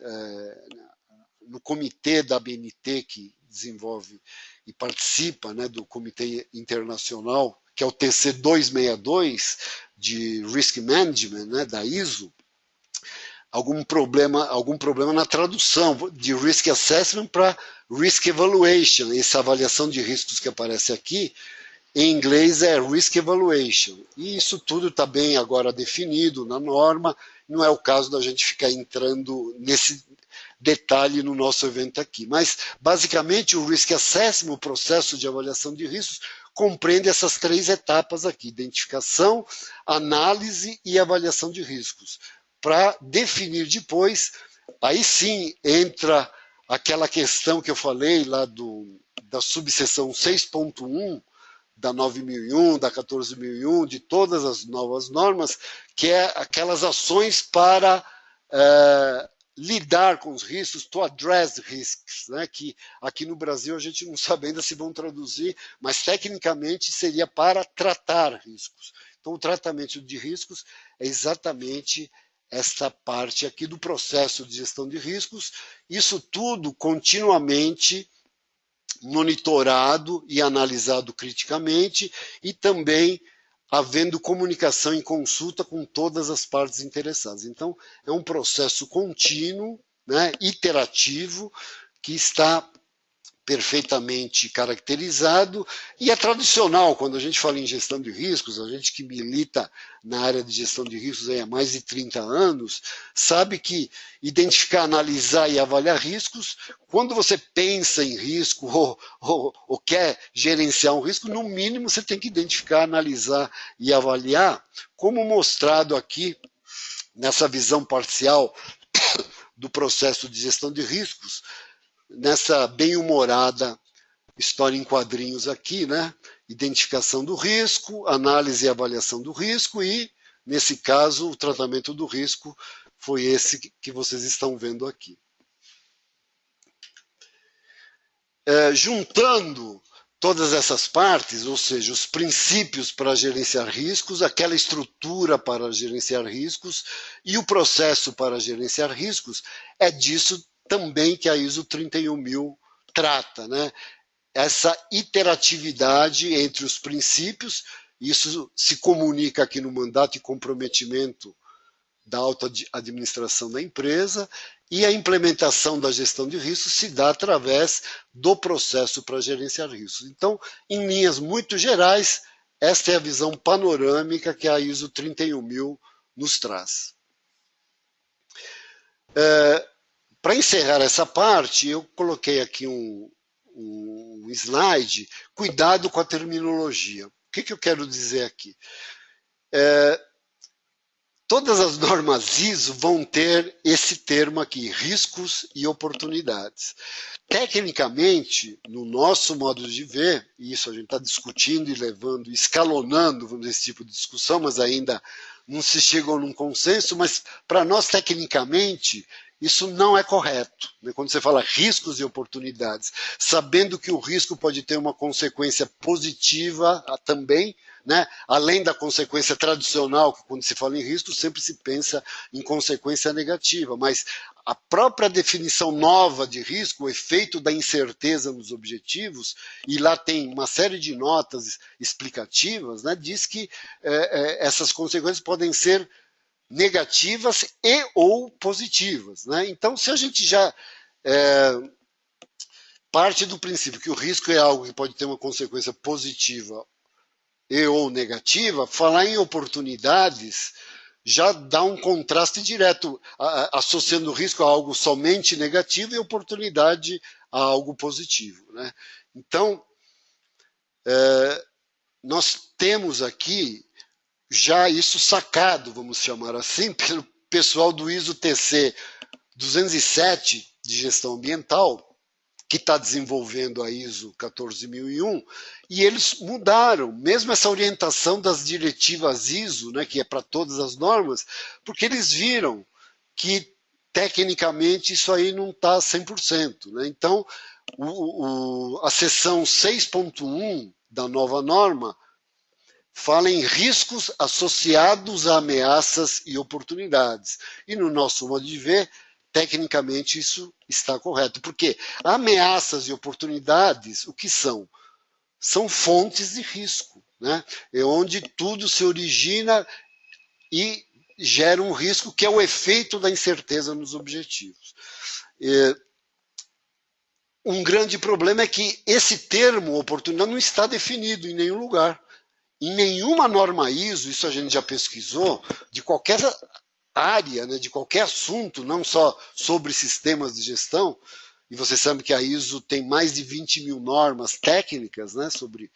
no comitê da ABNT, que desenvolve e participa, né, do comitê internacional, que é o TC 262 de Risk Management, né, da ISO, algum problema na tradução de Risk Assessment para Risk Evaluation, essa avaliação de riscos que aparece aqui, em inglês é Risk Evaluation. E isso tudo está bem agora definido na norma, não é o caso da gente ficar entrando nesse detalhe no nosso evento aqui. Mas, basicamente, o Risk Assessment, o processo de avaliação de riscos, compreende essas 3 etapas aqui: identificação, análise e avaliação de riscos. Para definir depois, aí sim entra aquela questão que eu falei lá da subseção 6.1, da 9001, da 14001, de todas as novas normas, que é aquelas ações para lidar com os riscos, to address risks, né? Que aqui no Brasil a gente não sabe ainda se vão traduzir, mas tecnicamente seria para tratar riscos. Então, o tratamento de riscos é exatamente esta parte aqui do processo de gestão de riscos, isso tudo continuamente monitorado e analisado criticamente, e também havendo comunicação e consulta com todas as partes interessadas. Então, é um processo contínuo, né, iterativo, que está perfeitamente caracterizado, e é tradicional quando a gente fala em gestão de riscos. A gente que milita na área de gestão de riscos há mais de 30 anos, sabe que identificar, analisar e avaliar riscos, quando você pensa em risco ou quer gerenciar um risco, no mínimo você tem que identificar, analisar e avaliar, como mostrado aqui nessa visão parcial do processo de gestão de riscos, nessa bem-humorada história em quadrinhos aqui, né? Identificação do risco, análise e avaliação do risco e, nesse caso, o tratamento do risco foi esse que vocês estão vendo aqui. Juntando todas essas partes, ou seja, os princípios para gerenciar riscos, aquela estrutura para gerenciar riscos e o processo para gerenciar riscos, é disso também que a ISO 31000 trata, né? Essa iteratividade entre os princípios, isso se comunica aqui no mandato e comprometimento da alta administração da empresa, e a implementação da gestão de riscos se dá através do processo para gerenciar riscos. Então, em linhas muito gerais, esta é a visão panorâmica que a ISO 31000 nos traz. Para encerrar essa parte, eu coloquei aqui um slide, cuidado com a terminologia. O que eu quero dizer aqui? Todas as normas ISO vão ter esse termo aqui, riscos e oportunidades. Tecnicamente, no nosso modo de ver, e isso a gente está discutindo e levando, escalonando, vamos dizer, esse tipo de discussão, mas ainda não se chegou num consenso, mas para nós, tecnicamente, isso não é correto. Quando você fala riscos e oportunidades, sabendo que o risco pode ter uma consequência positiva também, né? Além da consequência tradicional, que quando se fala em risco, sempre se pensa em consequência negativa, mas a própria definição nova de risco, o efeito da incerteza nos objetivos, e lá tem uma série de notas explicativas, né, diz que essas consequências podem ser negativas e ou positivas. Né? Então, se a gente já parte do princípio que o risco é algo que pode ter uma consequência positiva e ou negativa, falar em oportunidades já dá um contraste direto, associando o risco a algo somente negativo e oportunidade a algo positivo. Né? Então, nós temos aqui já isso sacado, vamos chamar assim, pelo pessoal do ISO TC 207 de gestão ambiental, que está desenvolvendo a ISO 14001, e eles mudaram, mesmo essa orientação das diretivas ISO, né, que é para todas as normas, porque eles viram que tecnicamente isso aí não está 100%. Né? Então, a seção 6.1 da nova norma fala em riscos associados a ameaças e oportunidades. E no nosso modo de ver, tecnicamente isso está correto. Porque ameaças e oportunidades, o que são? São fontes de risco. Né? É onde tudo se origina e gera um risco, que é o efeito da incerteza nos objetivos. Um grande problema é que esse termo, oportunidade, não está definido em nenhum lugar. Em nenhuma norma ISO, isso a gente já pesquisou, de qualquer área, né, de qualquer assunto, não só sobre sistemas de gestão, e você sabe que a ISO tem mais de 20 mil normas técnicas, né, sobre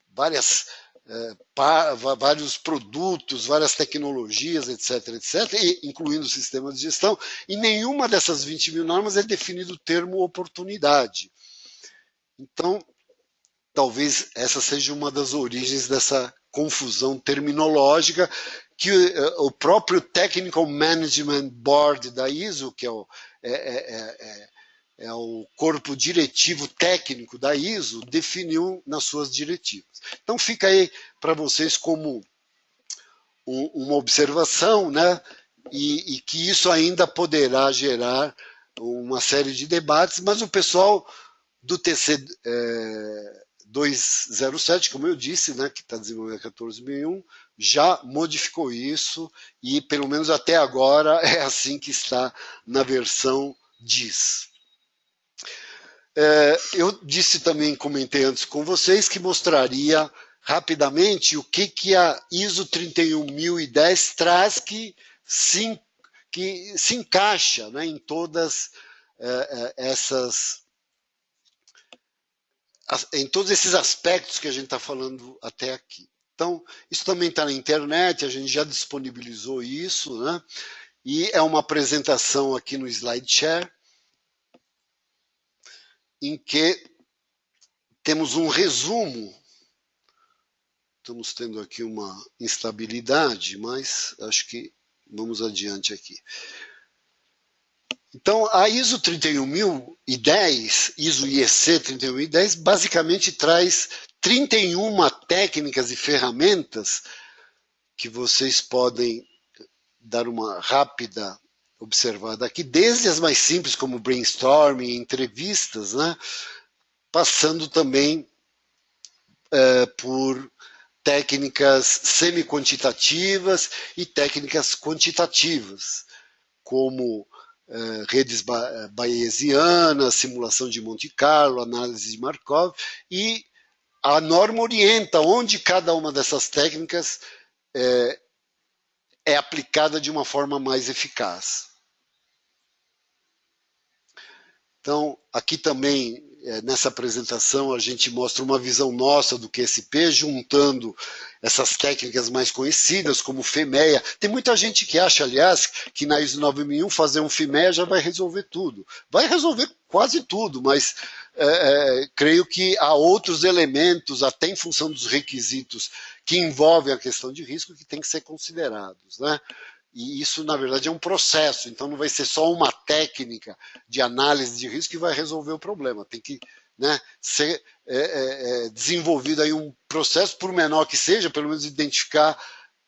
vários produtos, várias tecnologias, etc., etc., e, incluindo sistemas de gestão, e nenhuma dessas 20 mil normas é definido o termo oportunidade. Então, talvez essa seja uma das origens dessa confusão terminológica que o próprio Technical Management Board da ISO, que é o corpo diretivo técnico da ISO, definiu nas suas diretivas. Então fica aí para vocês como uma observação, né? E que isso ainda poderá gerar uma série de debates, mas o pessoal do TC 207, como eu disse, né, que está desenvolvendo a 14001, já modificou isso e, pelo menos até agora, é assim que está na versão DIS. Eu disse também, comentei antes com vocês, que mostraria rapidamente o que a ISO 31010 traz que se encaixa, né, em todas em todos esses aspectos que a gente está falando até aqui. Então, isso também está na internet, a gente já disponibilizou isso, né? E é uma apresentação aqui no SlideShare, em que temos um resumo. Estamos tendo aqui uma instabilidade, mas acho que vamos adiante aqui. Então, a ISO 31010, ISO IEC 31010, basicamente traz 31 técnicas e ferramentas que vocês podem dar uma rápida observada aqui, desde as mais simples, como brainstorming, entrevistas, né? Passando também por técnicas semi-quantitativas e técnicas quantitativas, como redes bayesianas, simulação de Monte Carlo, análise de Markov, e a norma orienta onde cada uma dessas técnicas é aplicada de uma forma mais eficaz. Então, aqui também nessa apresentação a gente mostra uma visão nossa do QSP, juntando essas técnicas mais conhecidas, como FEMEA. Tem muita gente que acha, aliás, que na ISO 9001 fazer um FEMEA já vai resolver tudo. Vai resolver quase tudo, mas creio que há outros elementos, até em função dos requisitos que envolvem a questão de risco, que têm que ser considerados, né? E isso, na verdade, é um processo, então não vai ser só uma técnica de análise de risco que vai resolver o problema. Tem que, né, ser desenvolvido aí um processo, por menor que seja, pelo menos identificar,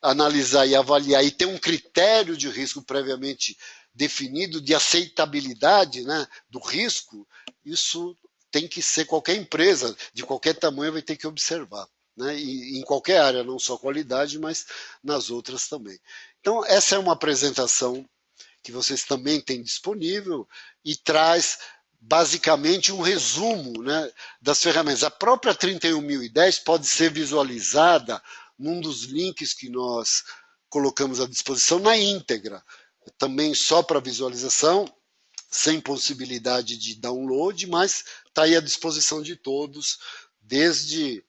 analisar e avaliar, e ter um critério de risco previamente definido, de aceitabilidade, né, do risco. Isso tem que ser, qualquer empresa, de qualquer tamanho, vai ter que observar, né, e em qualquer área, não só qualidade, mas nas outras também. Então, essa é uma apresentação que vocês também têm disponível e traz basicamente um resumo, né, das ferramentas. A própria 31010 pode ser visualizada num dos links que nós colocamos à disposição na íntegra, também só para visualização, sem possibilidade de download, mas está aí à disposição de todos desde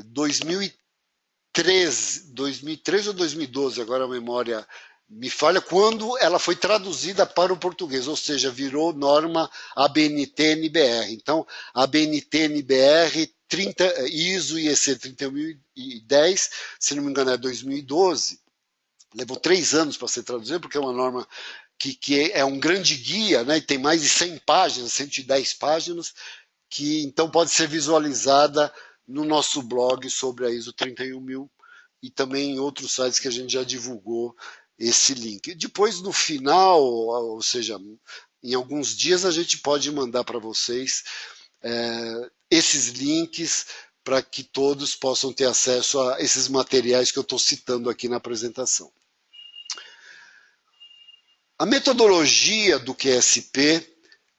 2013 ou 2012, agora a memória me falha, quando ela foi traduzida para o português, ou seja, virou norma ABNT-NBR. Então, a ABNT-NBR ISO IEC 31010, se não me engano é 2012, levou 3 anos para ser traduzida, porque é uma norma que é um grande guia, né, e tem mais de 100 páginas, 110 páginas, que então pode ser visualizada no nosso blog sobre a ISO 31000 e também em outros sites que a gente já divulgou esse link. Depois, no final, ou seja, em alguns dias, a gente pode mandar para vocês esses links para que todos possam ter acesso a esses materiais que eu estou citando aqui na apresentação. A metodologia do QSP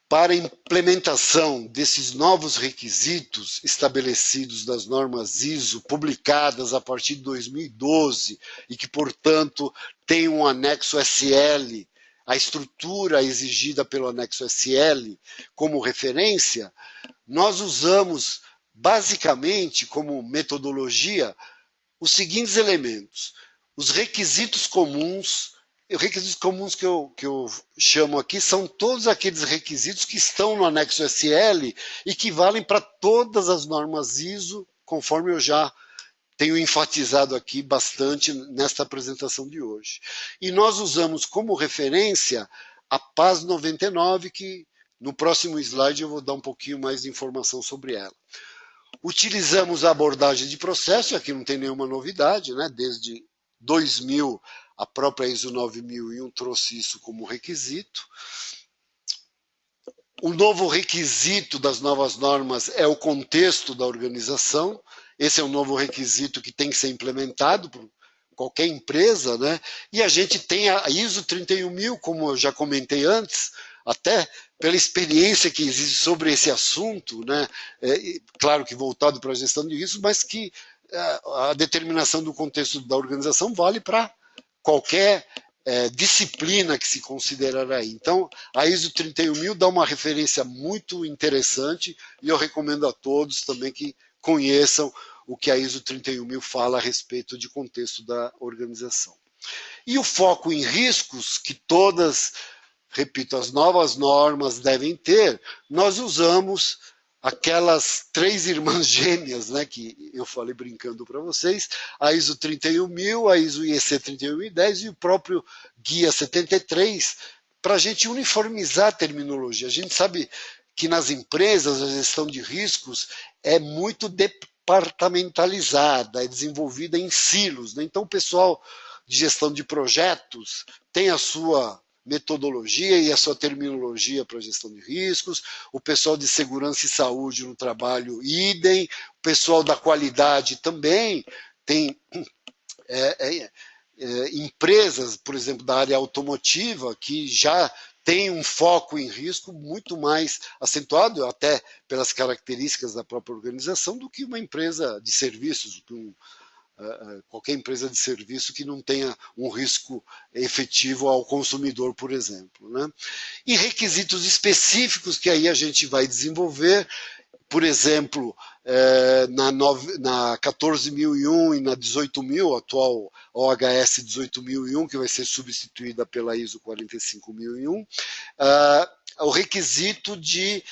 para a implementação desses novos requisitos estabelecidos das normas ISO, publicadas a partir de 2012, e que, portanto, tem um anexo SL, a estrutura exigida pelo anexo SL como referência, nós usamos basicamente como metodologia os seguintes elementos: os requisitos comuns. Os requisitos comuns que eu chamo aqui são todos aqueles requisitos que estão no anexo SL e que valem para todas as normas ISO, conforme eu já tenho enfatizado aqui bastante nesta apresentação de hoje. E nós usamos como referência a PAS 99, que no próximo slide eu vou dar um pouquinho mais de informação sobre ela. Utilizamos a abordagem de processo, aqui não tem nenhuma novidade, né? Desde 2000, a própria ISO 9001 trouxe isso como requisito. O novo requisito das novas normas é o contexto da organização. Esse é um novo requisito que tem que ser implementado por qualquer empresa, né? E a gente tem a ISO 31000, como eu já comentei antes, até pela experiência que existe sobre esse assunto, né? Claro que voltado para a gestão de riscos, mas que a determinação do contexto da organização vale para qualquer disciplina que se considerar aí. Então, a ISO 31000 dá uma referência muito interessante e eu recomendo a todos também que conheçam o que a ISO 31000 fala a respeito de contexto da organização. E o foco em riscos, que todas, repito, as novas normas devem ter, nós usamos aquelas 3 irmãs gêmeas, né, que eu falei brincando para vocês, a ISO 31000, a ISO IEC 31010 e o próprio Guia 73, para a gente uniformizar a terminologia. A gente sabe que nas empresas a gestão de riscos é muito departamentalizada, é desenvolvida em silos, né? Então o pessoal de gestão de projetos tem a sua metodologia e a sua terminologia para a gestão de riscos, o pessoal de segurança e saúde no trabalho, idem, o pessoal da qualidade também tem empresas, por exemplo, da área automotiva, que já tem um foco em risco muito mais acentuado, até pelas características da própria organização, do que uma empresa de serviços, qualquer empresa de serviço que não tenha um risco efetivo ao consumidor, por exemplo, né? E requisitos específicos que aí a gente vai desenvolver, por exemplo, na 14.001 e na 18.000, atual OHS 18.001, que vai ser substituída pela ISO 45.001, o requisito de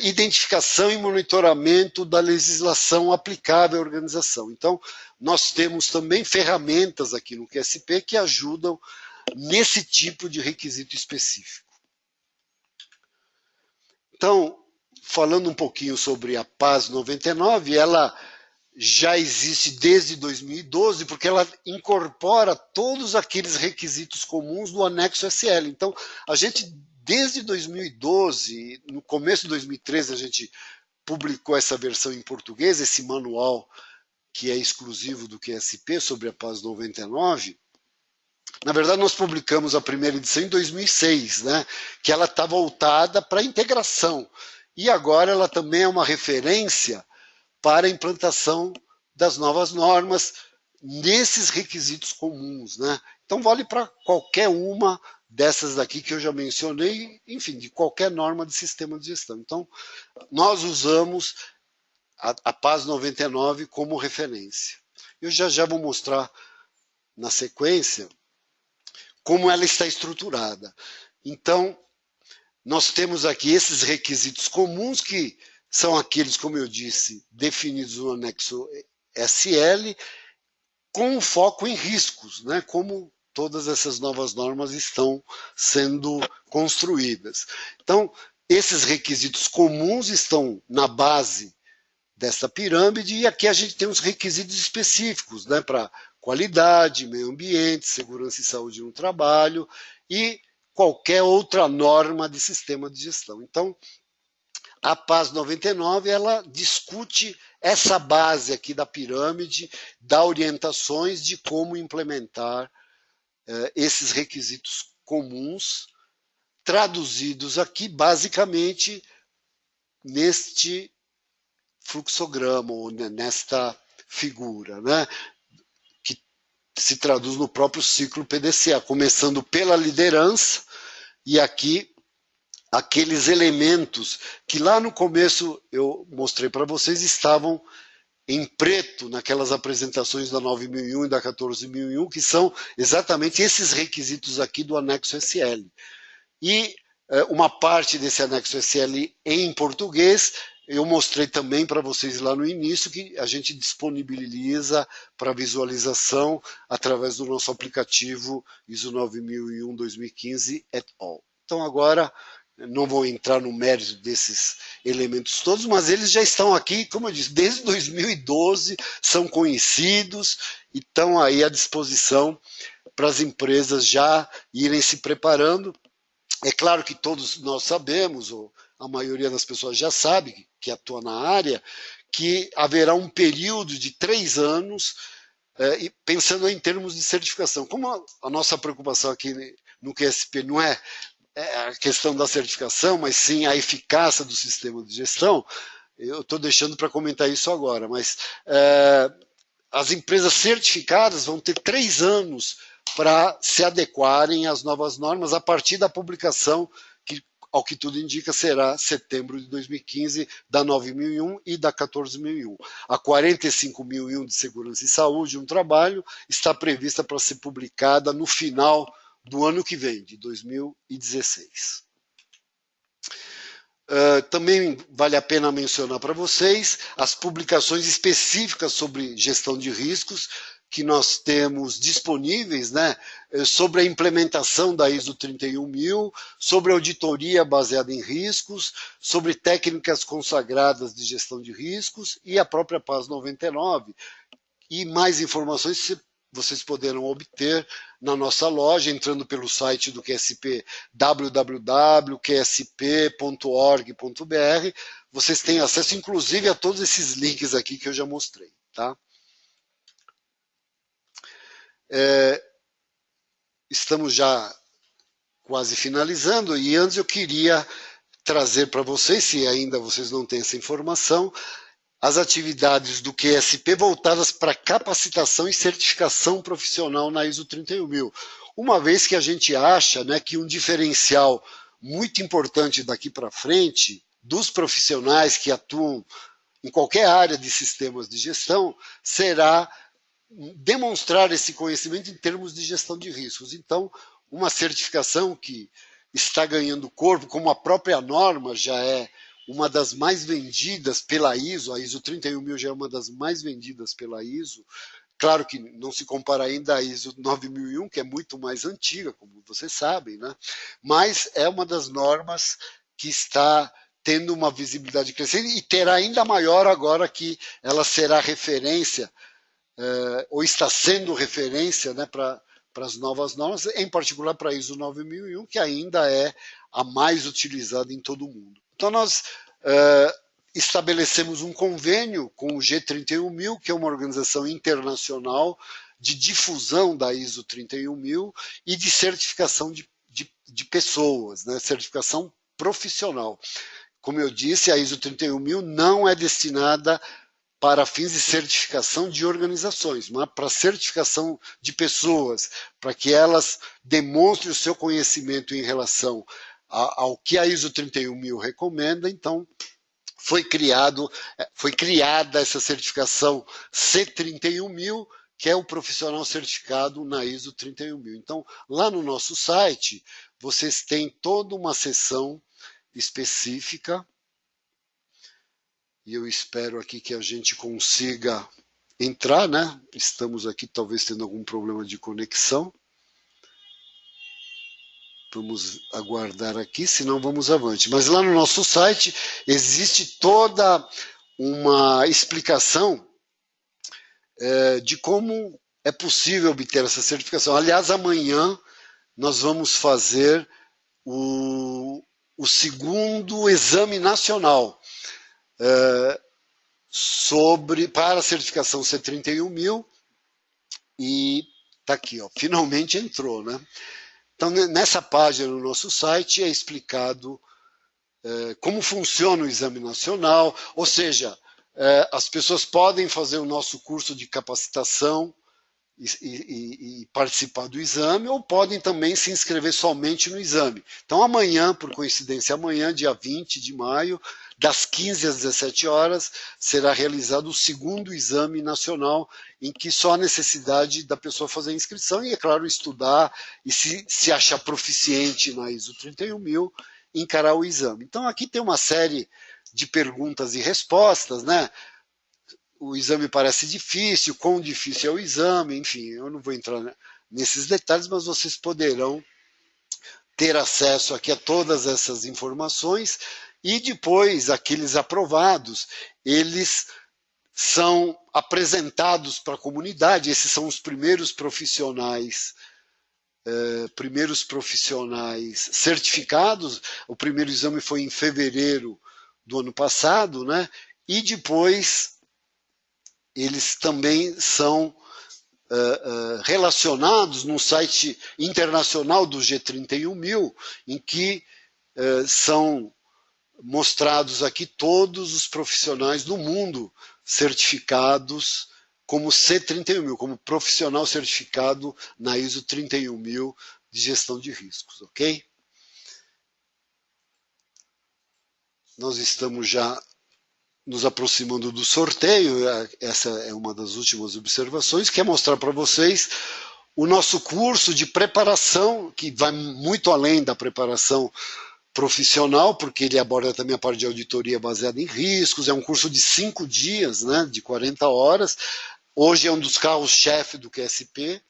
identificação e monitoramento da legislação aplicável à organização. Então, nós temos também ferramentas aqui no QSP que ajudam nesse tipo de requisito específico. Então, falando um pouquinho sobre a PAS 99, ela já existe desde 2012, porque ela incorpora todos aqueles requisitos comuns do anexo SL. Então, a gente, desde 2012, no começo de 2013, a gente publicou essa versão em português, esse manual que é exclusivo do QSP sobre a PAS 99. Na verdade, nós publicamos a primeira edição em 2006, né, que ela está voltada para a integração. E agora ela também é uma referência para a implantação das novas normas nesses requisitos comuns, né? Então vale para qualquer uma dessas daqui que eu já mencionei, enfim, de qualquer norma de sistema de gestão. Então, nós usamos a PAS 99 como referência. Eu já vou mostrar na sequência como ela está estruturada. Então, nós temos aqui esses requisitos comuns que são aqueles, como eu disse, definidos no anexo SL, com foco em riscos, né? Como todas essas novas normas estão sendo construídas. Então, esses requisitos comuns estão na base dessa pirâmide e aqui a gente tem os requisitos específicos, né? Para qualidade, meio ambiente, segurança e saúde no trabalho e qualquer outra norma de sistema de gestão. Então, a PAS 99 ela discute essa base aqui da pirâmide, dá orientações de como implementar esses requisitos comuns, traduzidos aqui basicamente neste fluxograma, ou nesta figura, né? Que se traduz no próprio ciclo PDCA, começando pela liderança, e aqui aqueles elementos que lá no começo eu mostrei para vocês estavam em preto naquelas apresentações da 9.001 e da 14.001, que são exatamente esses requisitos aqui do anexo SL. E uma parte desse anexo SL em português, eu mostrei também para vocês lá no início, que a gente disponibiliza para visualização através do nosso aplicativo ISO 9001-2015 et al. Então agora, não vou entrar no mérito desses elementos todos, mas eles já estão aqui, como eu disse, desde 2012, são conhecidos e estão aí à disposição para as empresas já irem se preparando. É claro que todos nós sabemos, ou a maioria das pessoas já sabe, que atua na área, que haverá um período de 3 anos, pensando em termos de certificação. Como a nossa preocupação aqui no QSP não é a questão da certificação, mas sim a eficácia do sistema de gestão, eu estou deixando para comentar isso agora, mas as empresas certificadas vão ter 3 anos para se adequarem às novas normas a partir da publicação, que, ao que tudo indica, será setembro de 2015, da 9.001 e da 14.001. A 45.001 de segurança e saúde no trabalho está prevista para ser publicada no final do ano que vem, de 2016. Também vale a pena mencionar para vocês as publicações específicas sobre gestão de riscos que nós temos disponíveis, né, sobre a implementação da ISO 31000, sobre auditoria baseada em riscos, sobre técnicas consagradas de gestão de riscos e a própria PAS 99. E mais informações vocês poderão obter na nossa loja, entrando pelo site do QSP, www.qsp.org.br. Vocês têm acesso, inclusive, a todos esses links aqui que eu já mostrei. Tá? Estamos já quase finalizando, e antes eu queria trazer para vocês, se ainda vocês não têm essa informação, as atividades do QSP voltadas para capacitação e certificação profissional na ISO 31000. Uma vez que a gente acha, né, que um diferencial muito importante daqui para frente dos profissionais que atuam em qualquer área de sistemas de gestão será demonstrar esse conhecimento em termos de gestão de riscos. Então, uma certificação que está ganhando corpo, como a própria norma já é uma das mais vendidas pela ISO, a ISO 31000 já é uma das mais vendidas pela ISO. Claro que não se compara ainda à ISO 9001, que é muito mais antiga, como vocês sabem, né? Mas é uma das normas que está tendo uma visibilidade crescente e terá ainda maior agora que ela será referência, ou está sendo referência, né, para as novas normas, em particular para a ISO 9001, que ainda é a mais utilizada em todo o mundo. Então, nós estabelecemos um convênio com o G31000, que é uma organização internacional de difusão da ISO 31000 e de certificação de pessoas, né? Certificação profissional. Como eu disse, a ISO 31000 não é destinada para fins de certificação de organizações, mas para certificação de pessoas, para que elas demonstrem o seu conhecimento em relação ao que a ISO 31000 recomenda. Então, foi criada essa certificação C31000, que é o profissional certificado na ISO 31000. Então, lá no nosso site, vocês têm toda uma seção específica, e eu espero aqui que a gente consiga entrar, né? Estamos aqui talvez tendo algum problema de conexão. Vamos aguardar aqui, senão vamos avante. Mas lá no nosso site existe toda uma explicação de como é possível obter essa certificação. Aliás, amanhã nós vamos fazer o segundo exame nacional para a certificação C31000 e está aqui, ó, finalmente entrou, né? Então, nessa página no nosso site é explicado como funciona o exame nacional, ou seja, as pessoas podem fazer o nosso curso de capacitação e participar do exame, ou podem também se inscrever somente no exame. Então, amanhã, por coincidência, amanhã, dia 20 de maio, das 15 às 17 horas, será realizado o segundo exame nacional, em que só há necessidade da pessoa fazer a inscrição e, é claro, estudar e se achar proficiente na ISO 31000, encarar o exame. Então, aqui tem uma série de perguntas e respostas, né? O exame parece difícil, quão difícil é o exame, enfim, eu não vou entrar nesses detalhes, mas vocês poderão ter acesso aqui a todas essas informações e depois aqueles aprovados, eles são apresentados para a comunidade, esses são os primeiros profissionais certificados. O primeiro exame foi em fevereiro do ano passado, né? E depois eles também são relacionados no site internacional do G31000, em que são mostrados aqui todos os profissionais do mundo certificados como C31000, como profissional certificado na ISO 31000 de gestão de riscos, ok? Nós estamos já nos aproximando do sorteio, essa é uma das últimas observações, que é mostrar para vocês o nosso curso de preparação, que vai muito além da preparação profissional, porque ele aborda também a parte de auditoria baseada em riscos, é um curso de 5 dias, né, de 40 horas, hoje é um dos carros-chefe do QSP,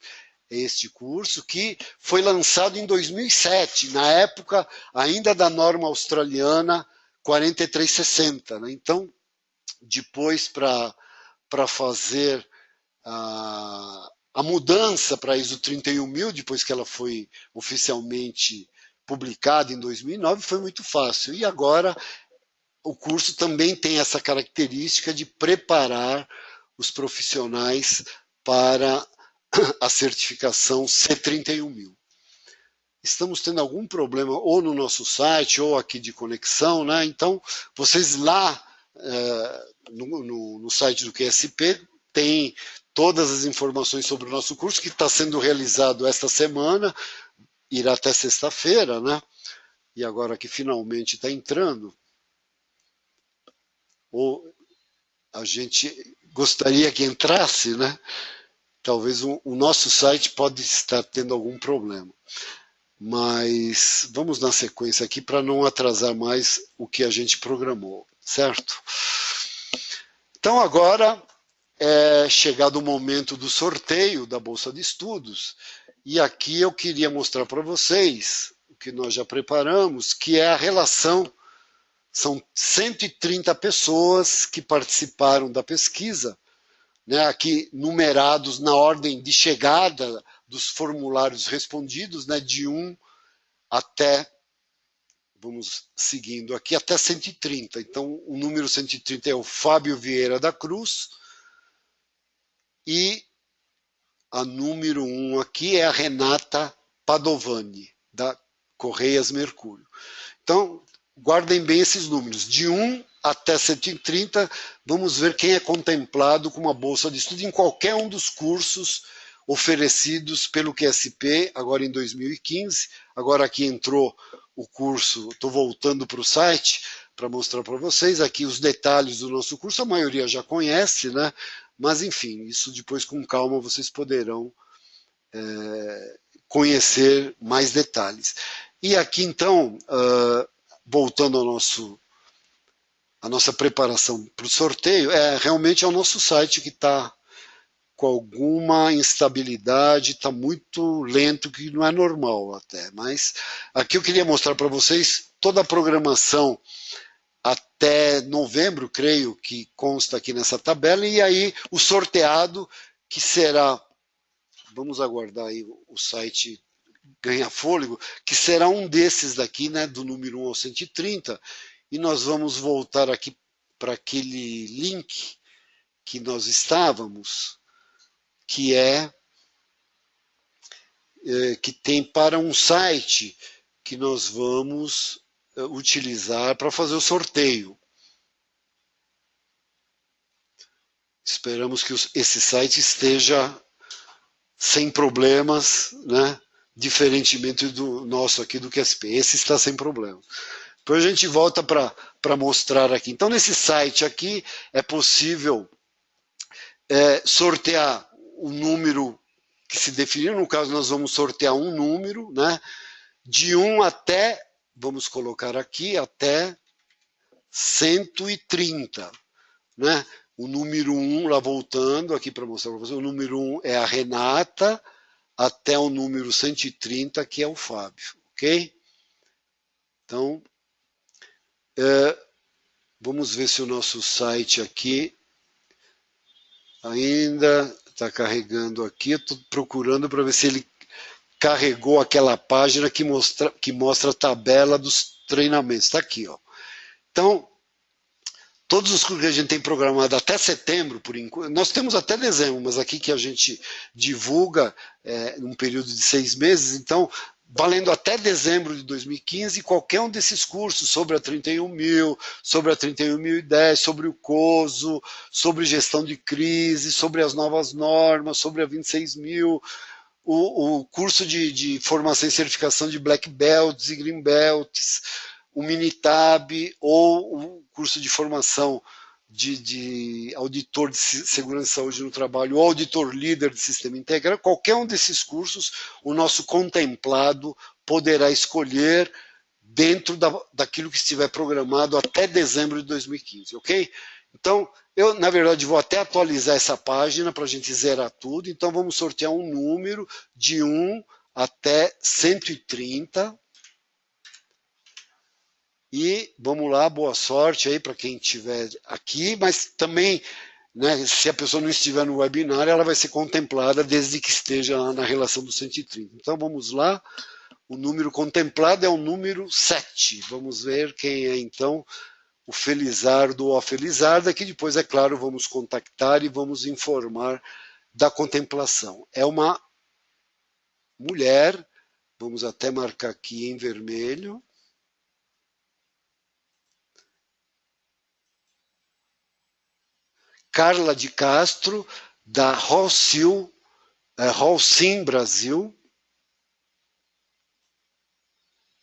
este curso, que foi lançado em 2007, na época ainda da norma australiana 4360, né? Então, depois para fazer a mudança para a ISO 31000, depois que ela foi oficialmente publicada em 2009, foi muito fácil. E agora o curso também tem essa característica de preparar os profissionais para a certificação C31000. Estamos tendo algum problema ou no nosso site ou aqui de conexão, né? Então, vocês lá no site do QSP, tem todas as informações sobre o nosso curso, que está sendo realizado esta semana, irá até sexta-feira, né? E agora que finalmente está entrando, ou a gente gostaria que entrasse, né? Talvez o nosso site pode estar tendo algum problema. Mas vamos na sequência aqui para não atrasar mais o que a gente programou, certo? Então agora é chegado o momento do sorteio da Bolsa de Estudos, e aqui eu queria mostrar para vocês o que nós já preparamos, que é a relação. São 130 pessoas que participaram da pesquisa, né, aqui numerados na ordem de chegada dos formulários respondidos, né, de 1 até, vamos seguindo aqui, até 130. Então, o número 130 é o Fábio Vieira da Cruz, e a número 1 aqui é a Renata Padovani, da Correias Mercúrio. Então, guardem bem esses números, de 1 até 130, vamos ver quem é contemplado com uma bolsa de estudo em qualquer um dos cursos oferecidos pelo QSP, agora em 2015. Agora aqui entrou o curso, estou voltando para o site para mostrar para vocês aqui os detalhes do nosso curso, a maioria já conhece, né? Mas enfim, isso depois com calma vocês poderão conhecer mais detalhes. E aqui então, voltando ao a nossa preparação para o sorteio, realmente é o nosso site que está com alguma instabilidade, está muito lento, que não é normal até. Mas aqui eu queria mostrar para vocês toda a programação até novembro, creio que consta aqui nessa tabela, e aí o sorteado, que será, vamos aguardar aí o site ganhar fôlego, que será um desses daqui, né, do número 1 ao 130, e nós vamos voltar aqui para aquele link que nós estávamos, que que tem para um site que nós vamos utilizar para fazer o sorteio. Esperamos que esse site esteja sem problemas, né? Diferentemente do nosso aqui do QSP. Esse está sem problema. Depois a gente volta para mostrar aqui. Então, nesse site aqui é possível sortear o número que se definiu. No caso, nós vamos sortear um número, né? De 1 até, vamos colocar aqui, até 130, né? O número 1, lá voltando aqui para mostrar para vocês, o número 1 é a Renata, até o número 130, que é o Fábio, ok? Então, vamos ver se o nosso site aqui ainda está carregando aqui. Eu estou procurando para ver se ele carregou aquela página que mostra a tabela dos treinamentos. Está aqui, ó. Então, todos os cursos que a gente tem programado até setembro, por enquanto, nós temos até dezembro, mas aqui que a gente divulga num período de 6 meses, então, valendo até dezembro de 2015, qualquer um desses cursos sobre a 31.000, sobre a 31.010, sobre o COSO, sobre gestão de crise, sobre as novas normas, sobre a 26.000, o curso de formação e certificação de Black Belts e Green Belts, o Minitab, ou o curso de formação de auditor de segurança e saúde no trabalho, ou auditor líder de sistema integrado, qualquer um desses cursos, o nosso contemplado poderá escolher dentro daquilo que estiver programado até dezembro de 2015, ok? Então, eu, na verdade, vou até atualizar essa página para a gente zerar tudo. Então, vamos sortear um número de 1 até 130. E vamos lá, boa sorte aí para quem estiver aqui, mas também, né, se a pessoa não estiver no webinar, ela vai ser contemplada desde que esteja na relação do 130. Então vamos lá, o número contemplado é o número 7. Vamos ver quem é então o Felizardo ou a Felizarda, que depois, é claro, vamos contactar e vamos informar da contemplação. É uma mulher, vamos até marcar aqui em vermelho. Carla de Castro, da Holcim Brasil.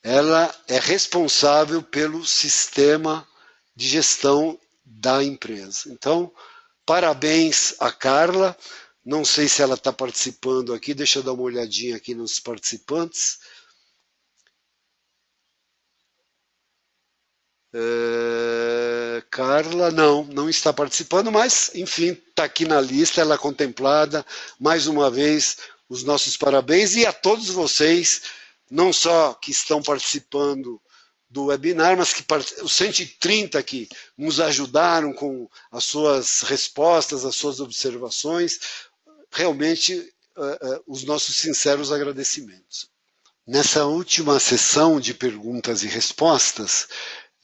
Ela é responsável pelo sistema de gestão da empresa. Então, parabéns a Carla. Não sei se ela está participando aqui, deixa eu dar uma olhadinha aqui nos participantes. Carla, não está participando, mas, enfim, está aqui na lista, ela é contemplada. Mais uma vez, os nossos parabéns e a todos vocês, não só que estão participando do webinar, mas que os 130 que nos ajudaram com as suas respostas, as suas observações. Realmente, os nossos sinceros agradecimentos. Nessa última sessão de perguntas e respostas,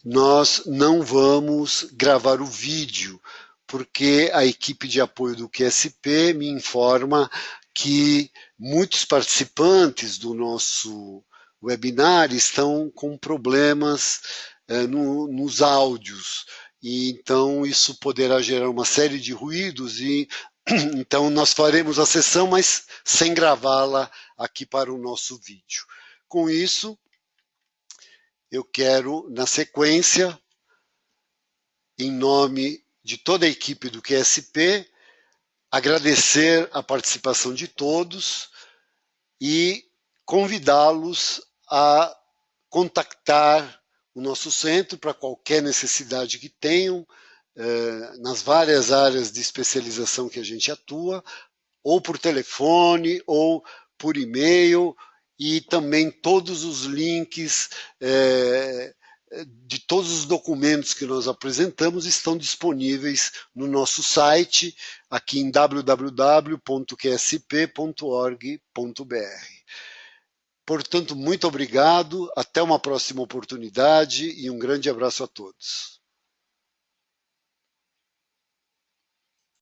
nós não vamos gravar o vídeo, porque a equipe de apoio do QSP me informa que muitos participantes do nosso webinar estão com problemas nos áudios, e então isso poderá gerar uma série de ruídos, e então nós faremos a sessão, mas sem gravá-la aqui para o nosso vídeo. Com isso, eu quero, na sequência, em nome de toda a equipe do QSP, agradecer a participação de todos e convidá-los a contactar o nosso centro para qualquer necessidade que tenham, nas várias áreas de especialização que a gente atua, ou por telefone, ou por e-mail, e também todos os links de todos os documentos que nós apresentamos estão disponíveis no nosso site, aqui em www.qsp.org.br. Portanto, muito obrigado, até uma próxima oportunidade e um grande abraço a todos.